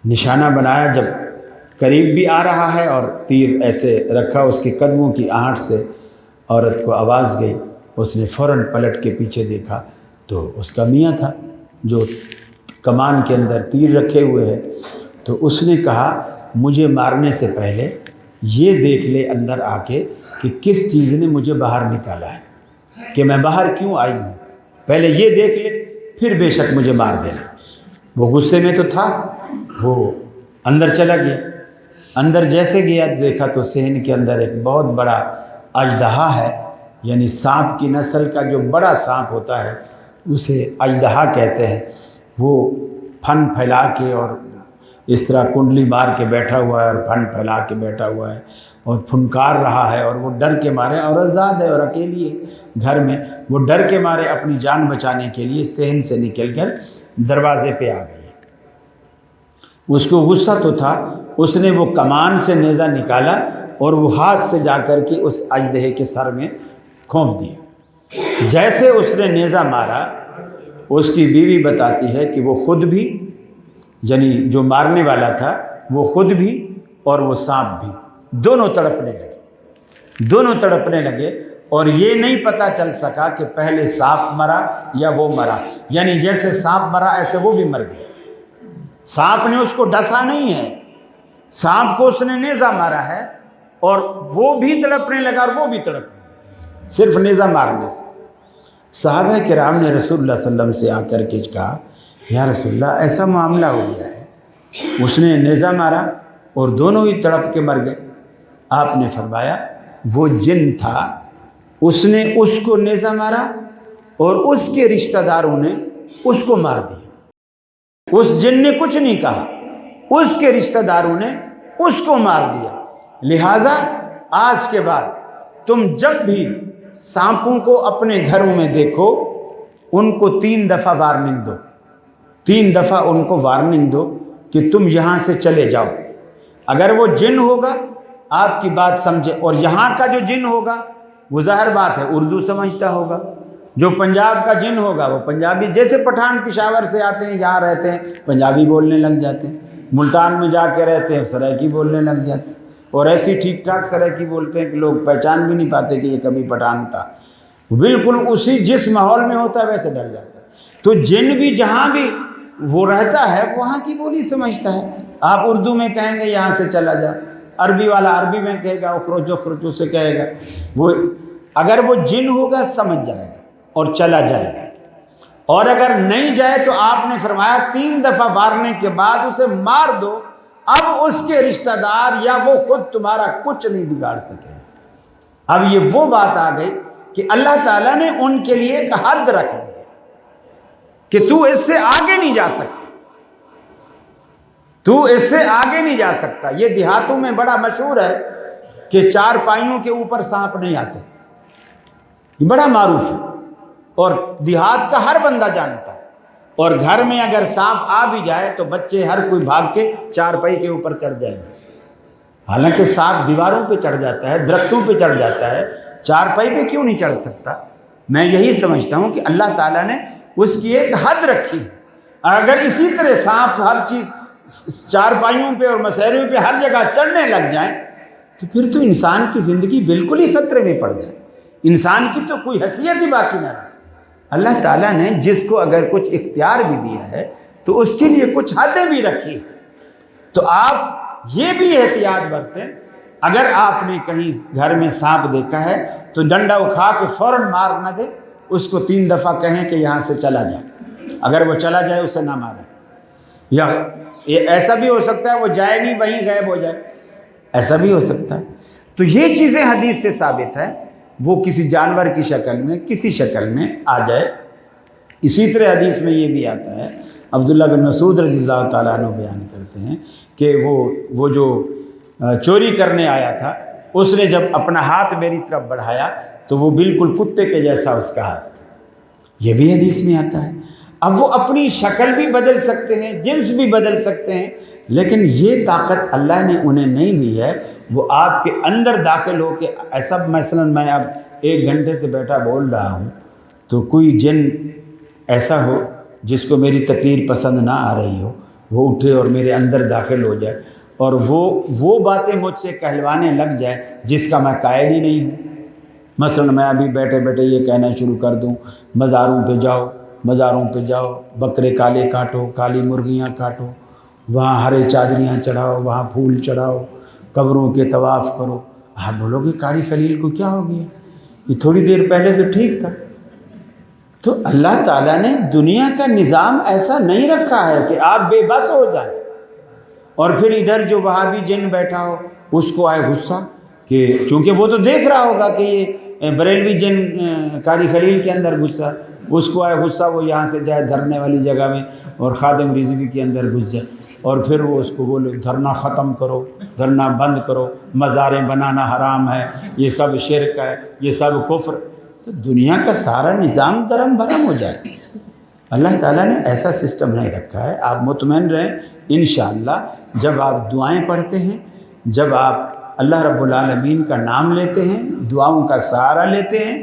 نشانہ بنایا، جب قریب بھی آ رہا ہے اور تیر ایسے رکھا، اس کے قدموں کی آہٹ سے عورت کو آواز گئی۔ اس نے فوراً پلٹ کے پیچھے دیکھا تو اس کا میاں تھا جو کمان کے اندر تیر رکھے ہوئے ہے۔ تو اس نے کہا مجھے مارنے سے پہلے یہ دیکھ لے اندر آ کے کہ کس چیز نے مجھے باہر نکالا ہے، کہ میں باہر کیوں آئی ہوں، پہلے یہ دیکھ لے پھر بے شک مجھے مار دینا۔ وہ غصے میں تو تھا، وہ اندر چلا گیا۔ اندر جیسے گیا دیکھا تو صحن کے اندر ایک بہت بڑا اژدہا ہے، یعنی سانپ کی نسل کا جو بڑا سانپ ہوتا ہے اسے اژدہا کہتے ہیں۔ وہ پھن پھیلا کے اور اس طرح کنڈلی مار کے بیٹھا ہوا ہے اور پھن پھیلا کے بیٹھا ہوا ہے اور پھنکار رہا ہے، اور وہ ڈر کے مارے، عورت ذات ہے اور اکیلی ہے گھر میں، وہ ڈر کے مارے اپنی جان بچانے کے لیے صحن سے نکل کر دروازے پہ آ گئی۔ اس کو غصہ تو تھا، اس نے وہ کمان سے نیزہ نکالا اور وہ ہاتھ سے جا کر کے اس اژدہے کے سر میں کھونپ دیا۔ جیسے اس نے نیزہ مارا، اس کی بیوی بتاتی ہے کہ وہ خود بھی، یعنی جو مارنے والا تھا وہ خود بھی اور وہ سانپ بھی دونوں تڑپنے لگے، اور یہ نہیں پتہ چل سکا کہ پہلے سانپ مرا یا وہ مرا، یعنی جیسے سانپ مرا ایسے وہ بھی مر گیا۔ سانپ نے اس کو ڈسا نہیں ہے، سانپ کو اس نے نیزہ مارا ہے اور وہ بھی تڑپنے لگا اور وہ بھی تڑپنے لگا صرف نیزہ مارنے سے۔ صحابہ کرام نے رسول اللہ صلی اللہ علیہ وسلم سے آ کر کے کہا یا رسول اللہ ایسا معاملہ ہو گیا ہے، اس نے نیزہ مارا اور دونوں ہی تڑپ کے مر گئے۔ آپ نے فرمایا وہ جن تھا، اس نے اس کو نیزہ مارا اور اس کے رشتہ داروں نے اس کو مار دیا۔ اس جن نے کچھ نہیں کہا، اس کے رشتہ داروں نے اس کو مار دیا۔ لہٰذا آج کے بعد تم جب بھی سانپوں کو اپنے گھروں میں دیکھو، ان کو 3 دفعہ وارننگ دو، 3 دفعہ ان کو وارننگ دو کہ تم یہاں سے چلے جاؤ۔ اگر وہ جن ہوگا آپ کی بات سمجھے، اور یہاں کا جو جن ہوگا وہ ظاہر بات ہے اردو سمجھتا ہوگا، جو پنجاب کا جن ہوگا وہ پنجابی، جیسے پٹھان پشاور سے آتے ہیں یہاں رہتے ہیں پنجابی بولنے لگ جاتے ہیں، ملتان میں جا کے رہتے ہیں سرائکی بولنے لگ جاتے ہیں، اور ایسی ٹھیک ٹھاک سرائکی بولتے ہیں کہ لوگ پہچان بھی نہیں پاتے کہ یہ کبھی پٹھان تھا۔ بالکل اسی جس ماحول میں ہوتا ہے ویسے ڈر جاتا ہے۔ تو جن بھی جہاں بھی وہ رہتا ہے وہاں کی بولی سمجھتا ہے۔ آپ اردو میں کہیں گے یہاں سے چلا جا، عربی والا عربی میں کہے گا، اخرج اخرج سے کہے گا۔ وہ اگر وہ جن ہوگا سمجھ جائے گا اور چلا جائے گا، اور اگر نہیں جائے تو آپ نے فرمایا 3 دفعہ مارنے کے بعد اسے مار دو، اب اس کے رشتہ دار یا وہ خود تمہارا کچھ نہیں بگاڑ سکے۔ اب یہ وہ بات آ گئی کہ اللہ تعالیٰ نے ان کے لیے ایک حد رکھ دی کہ تو اس سے آگے نہیں جا سکتا، تو اس سے آگے نہیں جا سکتا۔ یہ دیہاتوں میں بڑا مشہور ہے کہ 4 پائیوں کے اوپر سانپ نہیں آتے، یہ بڑا معروف ہے اور دیہات کا ہر بندہ جانتا ہے۔ اور گھر میں اگر سانپ آ بھی جائے تو بچے ہر کوئی بھاگ کے 4 پائی کے اوپر چڑھ جائیں گے، حالانکہ سانپ دیواروں پہ چڑھ جاتا ہے، درختوں پہ چڑھ جاتا ہے، 4 پائی پہ کیوں نہیں چڑھ سکتا؟ میں یہی سمجھتا ہوں کہ اللہ تعالیٰ نے اس کی ایک حد رکھی ہے، اور اگر اسی طرح سانپ ہر چیز 4 پائیوں پہ اور مسیروں پہ ہر جگہ چڑھنے لگ جائیں تو پھر تو انسان کی زندگی بالکل ہی خطرے میں پڑ جائے، انسان کی تو کوئی حیثیت ہی باقی نہ رہے۔ اللہ تعالیٰ نے جس کو اگر کچھ اختیار بھی دیا ہے تو اس کے لیے کچھ حدیں بھی رکھی ہیں، تو آپ یہ بھی احتیاط برتیں۔ اگر آپ نے کہیں گھر میں سانپ دیکھا ہے تو ڈنڈا اٹھا کے فوراً مار نہ دے، اس کو 3 دفعہ کہیں کہ یہاں سے چلا جائے، اگر وہ چلا جائے اسے نہ مارے۔ یا ایسا بھی ہو سکتا ہے وہ جائے نہیں وہیں غائب ہو جائے، ایسا بھی ہو سکتا ہے۔ تو یہ چیزیں حدیث سے ثابت ہے، وہ کسی جانور کی شکل میں کسی شکل میں آ جائے۔ اسی طرح حدیث میں یہ بھی آتا ہے، عبداللہ بن مسعود رضی اللہ تعالیٰ عنہ بیان کرتے ہیں کہ وہ جو چوری کرنے آیا تھا، اس نے جب اپنا ہاتھ میری طرف بڑھایا تو وہ بالکل کتے کے جیسا اس کا ہاتھ، یہ بھی حدیث میں آتا ہے۔ اب وہ اپنی شکل بھی بدل سکتے ہیں، جنس بھی بدل سکتے ہیں، لیکن یہ طاقت اللہ نے انہیں نہیں دی ہے۔ وہ آپ کے اندر داخل ہو کے ایسا، مثلا میں اب 1 گھنٹے سے بیٹھا بول رہا ہوں تو کوئی جن ایسا ہو جس کو میری تقریر پسند نہ آ رہی ہو، وہ اٹھے اور میرے اندر داخل ہو جائے اور وہ باتیں مجھ سے کہلوانے لگ جائے جس کا میں قائل ہی نہیں ہوں۔ مثلا میں ابھی بیٹھے بیٹھے یہ کہنا شروع کر دوں، مزاروں پہ جاؤ، بکرے کالے کاٹو، کالی مرغیاں کاٹو، وہاں ہرے چادریاں چڑھاؤ، وہاں پھول چڑھاؤ، قبروں کے طواف کرو۔ آپ بولو گے قاری خلیل کو کیا ہو گیا، یہ تھوڑی دیر پہلے تو ٹھیک تھا۔ تو اللہ تعالیٰ نے دنیا کا نظام ایسا نہیں رکھا ہے کہ آپ بے بس ہو جائیں اور پھر ادھر جو وہاں بھی جن بیٹھا ہو اس کو آئے غصہ، کہ چونکہ وہ تو دیکھ رہا ہوگا کہ یہ بریلوی جن قاری خلیل کے اندر غصہ، اس کو آئے غصہ، وہ یہاں سے جائے دھرنے والی جگہ میں اور خادم رضوی کے اندر گھس جائے اور پھر وہ اس کو بولے دھرنا ختم کرو، دھرنا بند کرو، مزاریں بنانا حرام ہے، یہ سب شرک ہے، یہ سب کفر۔ تو دنیا کا سارا نظام درم بھرم ہو جائے۔ اللہ تعالیٰ نے ایسا سسٹم نہیں رکھا ہے۔ آپ مطمئن رہیں، انشاءاللہ جب آپ دعائیں پڑھتے ہیں، جب آپ اللہ رب العالمین کا نام لیتے ہیں، دعاؤں کا سہارا لیتے ہیں،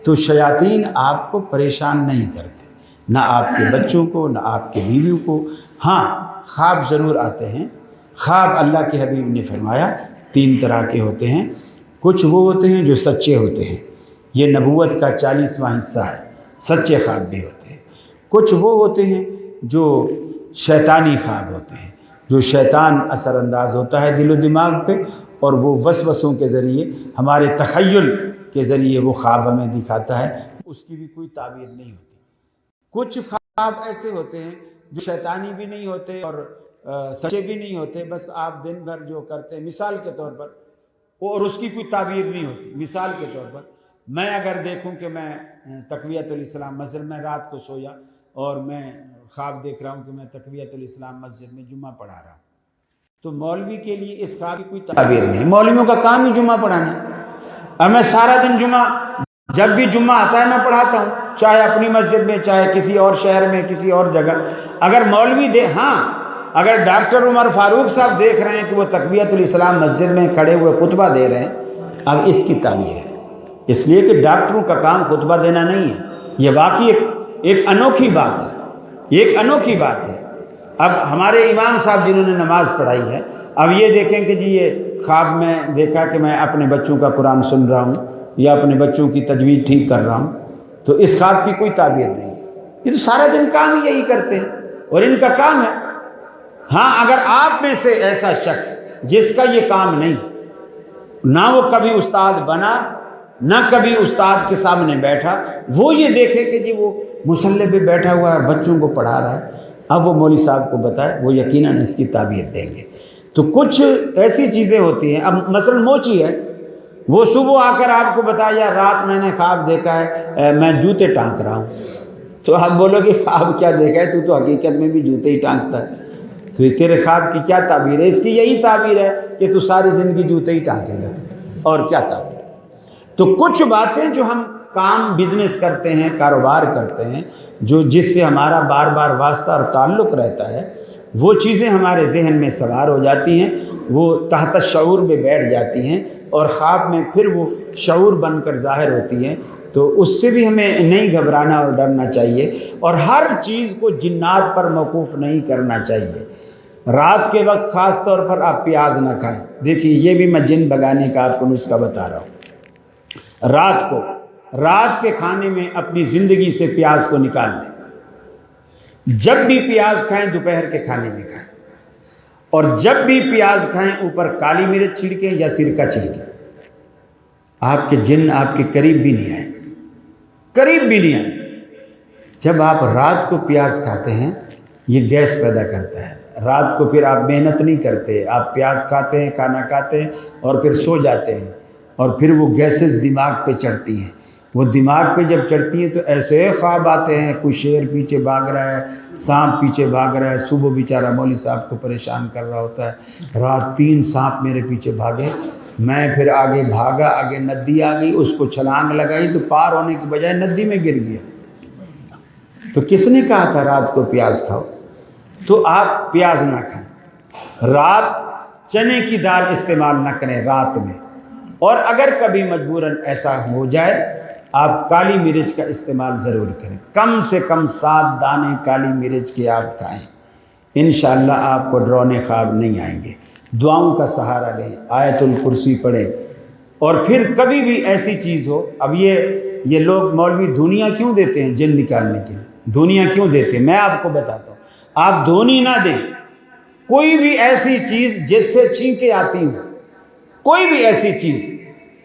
تو شیاطین آپ کو پریشان نہیں کرتے، نہ آپ کے بچوں کو، نہ آپ کے بیویوں کو۔ ہاں، خواب ضرور آتے ہیں۔ خواب اللہ کے حبیب نے فرمایا 3 طرح کے ہوتے ہیں۔ کچھ وہ ہوتے ہیں جو سچے ہوتے ہیں، یہ نبوت کا 40واں حصہ ہے، سچے خواب بھی ہوتے ہیں۔ کچھ وہ ہوتے ہیں جو شیطانی خواب ہوتے ہیں، جو شیطان اثر انداز ہوتا ہے دل و دماغ پہ، اور وہ وسوسوں کے ذریعے، ہمارے تخیل کے ذریعے وہ خواب ہمیں دکھاتا ہے، اس کی بھی کوئی تعبیر نہیں ہوتی۔ کچھ خواب ایسے ہوتے ہیں جو شیطانی بھی نہیں ہوتے اور سچے بھی نہیں ہوتے، بس آپ دن بھر جو کرتے ہیں، مثال کے طور پر، اور اس کی کوئی تعبیر نہیں ہوتی۔ مثال کے طور پر میں اگر دیکھوں کہ میں تقویت الاسلام مسجد میں رات کو سویا اور میں خواب دیکھ رہا ہوں کہ میں تقویت الاسلام مسجد میں جمعہ پڑھا رہا ہوں، تو مولوی کے لیے اس خواب کی کوئی تعبیر نہیں۔ مولویوں کا کام ہی جمعہ پڑھانا۔ اب میں سارا دن جمعہ، جب بھی جمعہ آتا ہے میں پڑھاتا ہوں، چاہے اپنی مسجد میں، چاہے کسی اور شہر میں، کسی اور جگہ۔ اگر مولوی ہاں، اگر ڈاکٹر عمر فاروق صاحب دیکھ رہے ہیں کہ وہ تقویت الاسلام مسجد میں کھڑے ہوئے خطبہ دے رہے ہیں، اب اس کی تعبیر ہے، اس لیے کہ ڈاکٹروں کا کام خطبہ دینا نہیں ہے۔ یہ واقعی ایک انوکھی بات ہے، ایک انوکھی بات ہے۔ اب ہمارے امام صاحب جنہوں نے نماز پڑھائی ہے، اب یہ دیکھیں کہ جی یہ خواب میں دیکھا کہ میں اپنے بچوں کا قرآن سن رہا ہوں یا اپنے بچوں کی تجوید ٹھیک کر رہا ہوں، تو اس خواب کی کوئی تعبیر نہیں ہے۔ یہ تو سارا دن کام ہی یہی کرتے ہیں اور ان کا کام ہے۔ ہاں، اگر آپ میں سے ایسا شخص جس کا یہ کام نہیں، نہ وہ کبھی استاد بنا، نہ کبھی استاد کے سامنے بیٹھا، وہ یہ دیکھے کہ جی وہ مصلی پہ بیٹھا ہوا ہے، بچوں کو پڑھا رہا ہے، اب وہ مولوی صاحب کو بتائے، وہ یقیناً اس کی تعبیر دیں گے۔ تو کچھ ایسی چیزیں ہوتی ہیں، اب مثلا موچی ہے، وہ صبح آ کر آپ کو بتایا رات میں نے خواب دیکھا ہے میں جوتے ٹانک رہا ہوں، تو آپ بولو گے خواب کیا دیکھا ہے، تو حقیقت میں بھی جوتے ہی ٹانکتا ہے، تو تیرے خواب کی کیا تعبیر ہے؟ اس کی یہی تعبیر ہے کہ تو ساری زندگی جوتے ہی ٹانکے گا، اور کیا تعبیر؟ تو کچھ باتیں جو ہم کام بزنس کرتے ہیں، کاروبار کرتے ہیں، جس سے ہمارا بار بار واسطہ اور تعلق رہتا ہے، وہ چیزیں ہمارے ذہن میں سوار ہو جاتی ہیں، وہ تحت شعور میں بیٹھ جاتی ہیں اور خواب میں پھر وہ شعور بن کر ظاہر ہوتی ہیں۔ تو اس سے بھی ہمیں نہیں گھبرانا اور ڈرنا چاہیے، اور ہر چیز کو جنات پر موقوف نہیں کرنا چاہیے۔ رات کے وقت خاص طور پر آپ پیاز نہ کھائیں۔ دیکھیے یہ بھی میں جن بگانے کا آپ کو نسخہ بتا رہا ہوں۔ رات کے کھانے میں اپنی زندگی سے پیاز کو نکال دیں۔ جب بھی پیاز کھائیں دوپہر کے کھانے میں کھائیں، اور جب بھی پیاز کھائیں اوپر کالی مرچ چھڑکیں یا سرکہ چھڑکیں۔ آپ کے جن آپ کے قریب بھی نہیں آئیں، قریب بھی نہیں آئیں۔ جب آپ رات کو پیاز کھاتے ہیں یہ گیس پیدا کرتا ہے، رات کو پھر آپ محنت نہیں کرتے، آپ پیاز کھاتے ہیں، کھانا کھاتے ہیں اور پھر سو جاتے ہیں، اور پھر وہ گیسز دماغ پہ چڑھتی ہیں۔ وہ دماغ پہ جب چڑھتی ہیں تو ایسے خواب آتے ہیں، کوئی شیر پیچھے بھاگ رہا ہے، سانپ پیچھے بھاگ رہا ہے۔ صبح بیچارہ مولوی صاحب کو پریشان کر رہا ہوتا ہے، رات 3 سانپ میرے پیچھے بھاگے، میں پھر آگے بھاگا، آگے ندی آ گئی، اس کو چھلانگ لگائی تو پار ہونے کی بجائے ندی میں گر گیا۔ تو کس نے کہا تھا رات کو پیاز کھاؤ؟ تو آپ پیاز نہ کھائیں، رات چنے کی دال استعمال نہ کریں رات میں، اور اگر کبھی مجبوراً ایسا ہو جائے آپ کالی مرچ کا استعمال ضرور کریں، کم سے کم 7 دانے کالی مرچ کے آپ کھائیں، انشاءاللہ آپ کو ڈراؤنے خواب نہیں آئیں گے۔ دعاؤں کا سہارا لیں، آیت الکرسی پڑھیں، اور پھر کبھی بھی ایسی چیز ہو، اب یہ لوگ مولوی دھونیاں کیوں دیتے ہیں جن نکالنے کے لیے؟ دھونیاں کیوں دیتے ہیں؟ میں آپ کو بتاتا ہوں، آپ دھونی نہ دیں، کوئی بھی ایسی چیز جس سے چھینکیں آتی ہوں، کوئی بھی ایسی چیز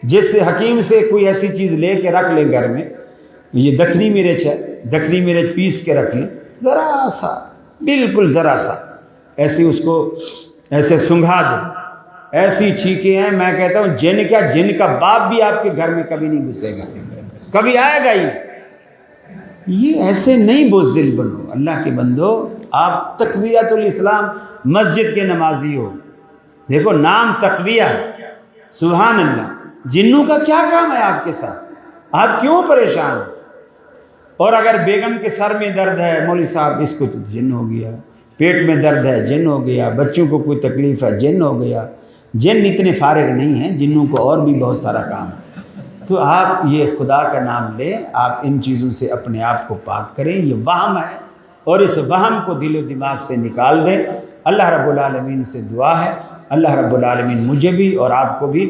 جس سے حکیم سے کوئی ایسی چیز لے کے رکھ لیں گھر میں، یہ دکنی مرچ ہے، دکنی مرچ پیس کے رکھ لیں، ذرا سا، بالکل ذرا سا، ایسی اس کو ایسے سنگھا دیں، ایسی چھینکیں ہیں، میں کہتا ہوں جن کا باپ بھی آپ کے گھر میں کبھی نہیں گھسے گا، کبھی آئے گا ہی۔ یہ ایسے نہیں بزدل بنو، اللہ کے بندو، آپ تقویۃ الاسلام مسجد کے نمازی ہو، دیکھو نام تقویہ ہے، سبحان اللہ، جنوں کا کیا کام ہے آپ کے ساتھ؟ آپ کیوں پریشان ہیں؟ اور اگر بیگم کے سر میں درد ہے، مولوی صاحب اس کو تو جن ہو گیا، پیٹ میں درد ہے جن ہو گیا، بچوں کو کوئی تکلیف ہے جن ہو گیا۔ جن اتنے فارغ نہیں ہیں، جنوں کو اور بھی بہت سارا کام ہے۔ تو آپ یہ خدا کا نام لیں، آپ ان چیزوں سے اپنے آپ کو پاک کریں، یہ وہم ہے، اور اس وہم کو دل و دماغ سے نکال دیں۔ اللہ رب العالمین سے دعا ہے، اللہ رب العالمین مجھے بھی اور آپ کو بھی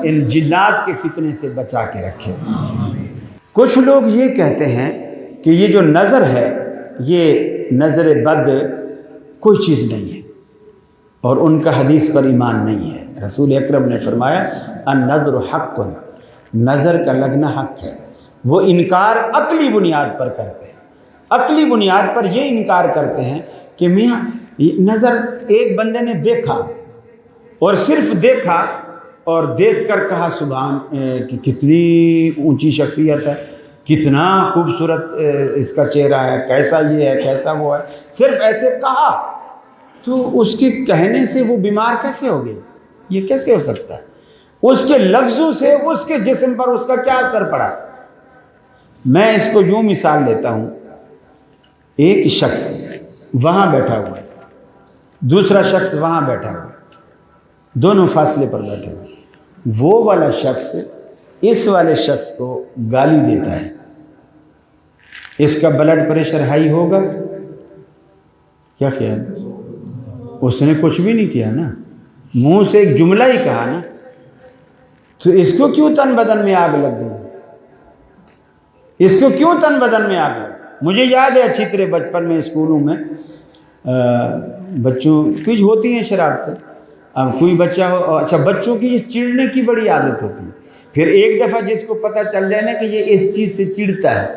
ان جنات کے فتنے سے بچا کے رکھے۔ کچھ لوگ یہ کہتے ہیں کہ یہ جو نظر ہے، یہ نظر بد کوئی چیز نہیں ہے، اور ان کا حدیث پر ایمان نہیں ہے۔ رسول اکرم نے فرمایا النظر حق، نظر کا لگنا حق ہے۔ وہ انکار عقلی بنیاد پر کرتے ہیں، عقلی بنیاد پر یہ انکار کرتے ہیں کہ میاں نظر ایک بندے نے دیکھا اور صرف دیکھا اور دیکھ کر کہا سبحان، کہ کتنی اونچی شخصیت ہے، کتنا خوبصورت اس کا چہرہ ہے، کیسا یہ ہے، کیسا وہ ہے، صرف ایسے کہا، تو اس کے کہنے سے وہ بیمار کیسے ہو گئے؟ یہ کیسے ہو سکتا ہے؟ اس کے لفظوں سے اس کے جسم پر اس کا کیا اثر پڑا؟ میں اس کو یوں مثال دیتا ہوں، ایک شخص وہاں بیٹھا ہوا ہے، دوسرا شخص وہاں بیٹھا ہوا ہے، دونوں فاصلے پر بیٹھے ہوئے، وہ والا شخص اس والے شخص کو گالی دیتا ہے، اس کا بلڈ پریشر ہائی ہوگا؟ کیا خیال؟ اس نے کچھ بھی نہیں کیا نا، منہ سے ایک جملہ ہی کہا نا، تو اس کو کیوں تن بدن میں آگ لگ گئی؟ اس کو کیوں تن بدن میں آگ لگ؟ مجھے یاد ہے اچھی طرح بچپن میں اسکولوں میں بچوں کچھ ہوتی ہیں شرارتیں، اب کوئی بچہ ہو، اچھا بچوں کی یہ چڑنے کی بڑی عادت ہوتی ہے، پھر ایک دفعہ جس کو پتہ چل جائے نا کہ یہ اس چیز سے چڑھتا ہے،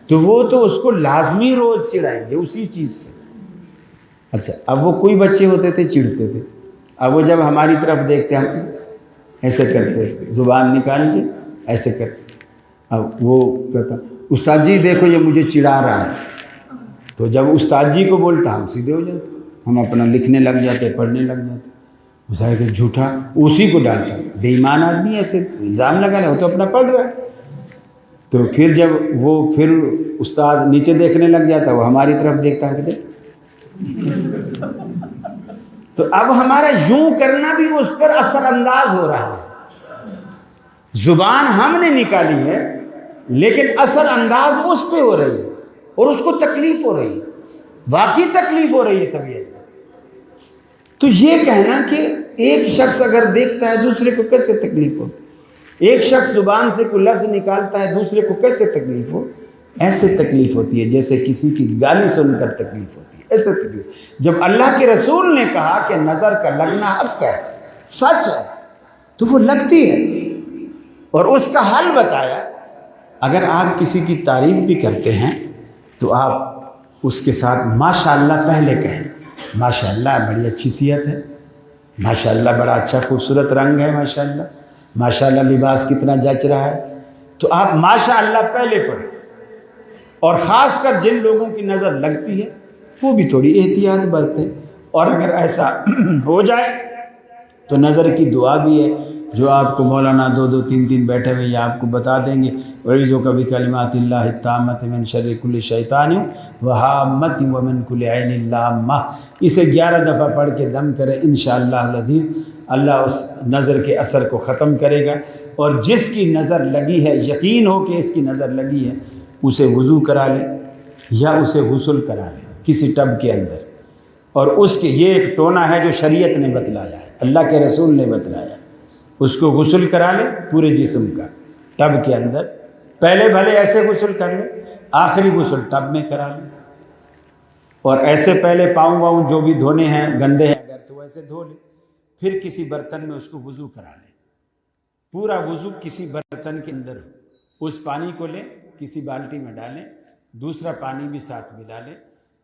تو وہ تو اس کو لازمی روز چڑھائیں گے اسی چیز سے۔ اچھا اب وہ کوئی بچے ہوتے تھے چڑھتے تھے، اب وہ جب ہماری طرف دیکھتے ہم ایسے کرتے، زبان نکال کے ایسے کرتے، اب وہ کہتا استاد جی دیکھو یہ مجھے چڑھا رہا ہے، تو جب استاد جی کو بولتا ہم سیدھے ہو جاتے، ہم اپنا لکھنے لگ جاتے، پڑھنے لگ جاتے، اسے کہ جھوٹا اسی کو ڈالتا، بے ایمان آدمی ایسے الزام لگا رہا ہے، وہ تو اپنا پڑھ رہا ہے۔ تو پھر جب وہ پھر استاد نیچے دیکھنے لگ جاتا، وہ ہماری طرف دیکھتا ہے، تو اب ہمارا یوں کرنا بھی اس پر اثر انداز ہو رہا ہے، زبان ہم نے نکالی ہے لیکن اثر انداز اس پہ ہو رہی ہے، اور اس کو تکلیف ہو رہی ہے، واقعی تکلیف ہو رہی ہے طبیعت۔ تو یہ کہنا کہ ایک شخص اگر دیکھتا ہے دوسرے کو کیسے تکلیف ہو، ایک شخص زبان سے کوئی لفظ نکالتا ہے دوسرے کو کیسے تکلیف ہو، ایسے تکلیف ہوتی ہے جیسے کسی کی گالی سن کر تکلیف ہوتی ہے، ایسے تکلیف۔ جب اللہ کے رسول نے کہا کہ نظر کا لگنا حق ہے، سچ ہے، تو وہ لگتی ہے، اور اس کا حل بتایا۔ اگر آپ کسی کی تعریف بھی کرتے ہیں تو آپ اس کے ساتھ ماشاءاللہ پہلے کہیں، ماشاءاللہ بڑی اچھی صحت ہے، ماشاءاللہ بڑا اچھا خوبصورت رنگ ہے، ماشاءاللہ ماشاءاللہ لباس کتنا جچ رہا ہے. تو آپ ماشاءاللہ پہلے پڑھیں. اور خاص کر جن لوگوں کی نظر لگتی ہے وہ بھی تھوڑی احتیاط برتیں. اور اگر ایسا ہو جائے تو نظر کی دعا بھی ہے جو آپ کو مولانا دو دو تین تین بیٹھے ہوئے یہ آپ کو بتا دیں گے. وَعِيذُكَ بِكَلِمَاتِ اللَّهِ التَّامَّةِ مِنْ شَرِّ كُلِّ شَيْطَانٍ وَهَامَّةٍ وَمِنْ كُلِّ عَيْنٍ لَامَّةٍ. اسے 11 دفعہ پڑھ کے دم کرے، انشاءاللہ العزیز اللہ اس نظر کے اثر کو ختم کرے گا. اور جس کی نظر لگی ہے، یقین ہو کہ اس کی نظر لگی ہے، اسے وضو کرا لے یا اسے غسل کرا لے کسی ٹب کے اندر. اور اس کے یہ ایک ٹونا ہے جو شریعت نے بتلایا ہے، اللہ کے رسول نے بتلایا. اس کو غسل کرا لے پورے جسم کا ٹب کے اندر. پہلے بھلے ایسے غسل کر لے، آخری غسل ٹب میں کرا لے. اور ایسے پہلے پاؤں واؤں جو بھی دھونے ہیں گندے ہیں اگر تو ایسے دھو لے. پھر کسی برتن میں اس کو وضو کرا لے. پورا وضو کسی برتن کے اندر ہو، اس پانی کو لیں کسی بالٹی میں ڈالیں، دوسرا پانی بھی ساتھ ملا لیں.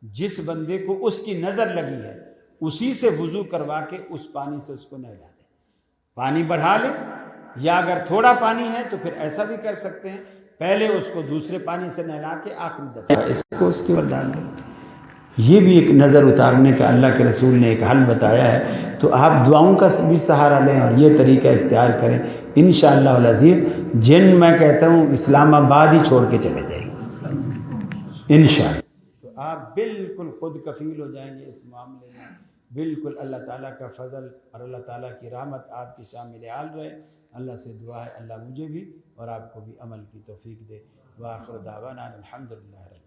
جس بندے کو اس کی نظر لگی ہے اسی سے وضو کروا کے اس پانی سے اس کو نہلا دیں. پانی بڑھا لیں، یا اگر تھوڑا پانی ہے تو پھر ایسا بھی کر سکتے ہیں، پہلے اس کو دوسرے پانی سے نہلا کے آخری دفعہ اس کو اس کے اوپر ڈال دیں. یہ بھی ایک نظر اتارنے کا اللہ کے رسول نے ایک حل بتایا ہے. تو آپ دعاؤں کا بھی سہارا لیں اور یہ طریقہ اختیار کریں. انشاءاللہ العزیز جن میں کہتا ہوں اسلام آباد ہی چھوڑ کے چلے جائیں گے انشاءاللہ. تو آپ بالکل خود کفیل ہو جائیں گے اس معاملے میں. بالکل اللہ تعالیٰ کا فضل اور اللہ تعالیٰ کی رحمت آپ کی شامل حال رہے. اللہ سے دعا ہے اللہ مجھے بھی اور آپ کو بھی عمل کی توفیق دے. وآخر دعوانا الحمدللہ رب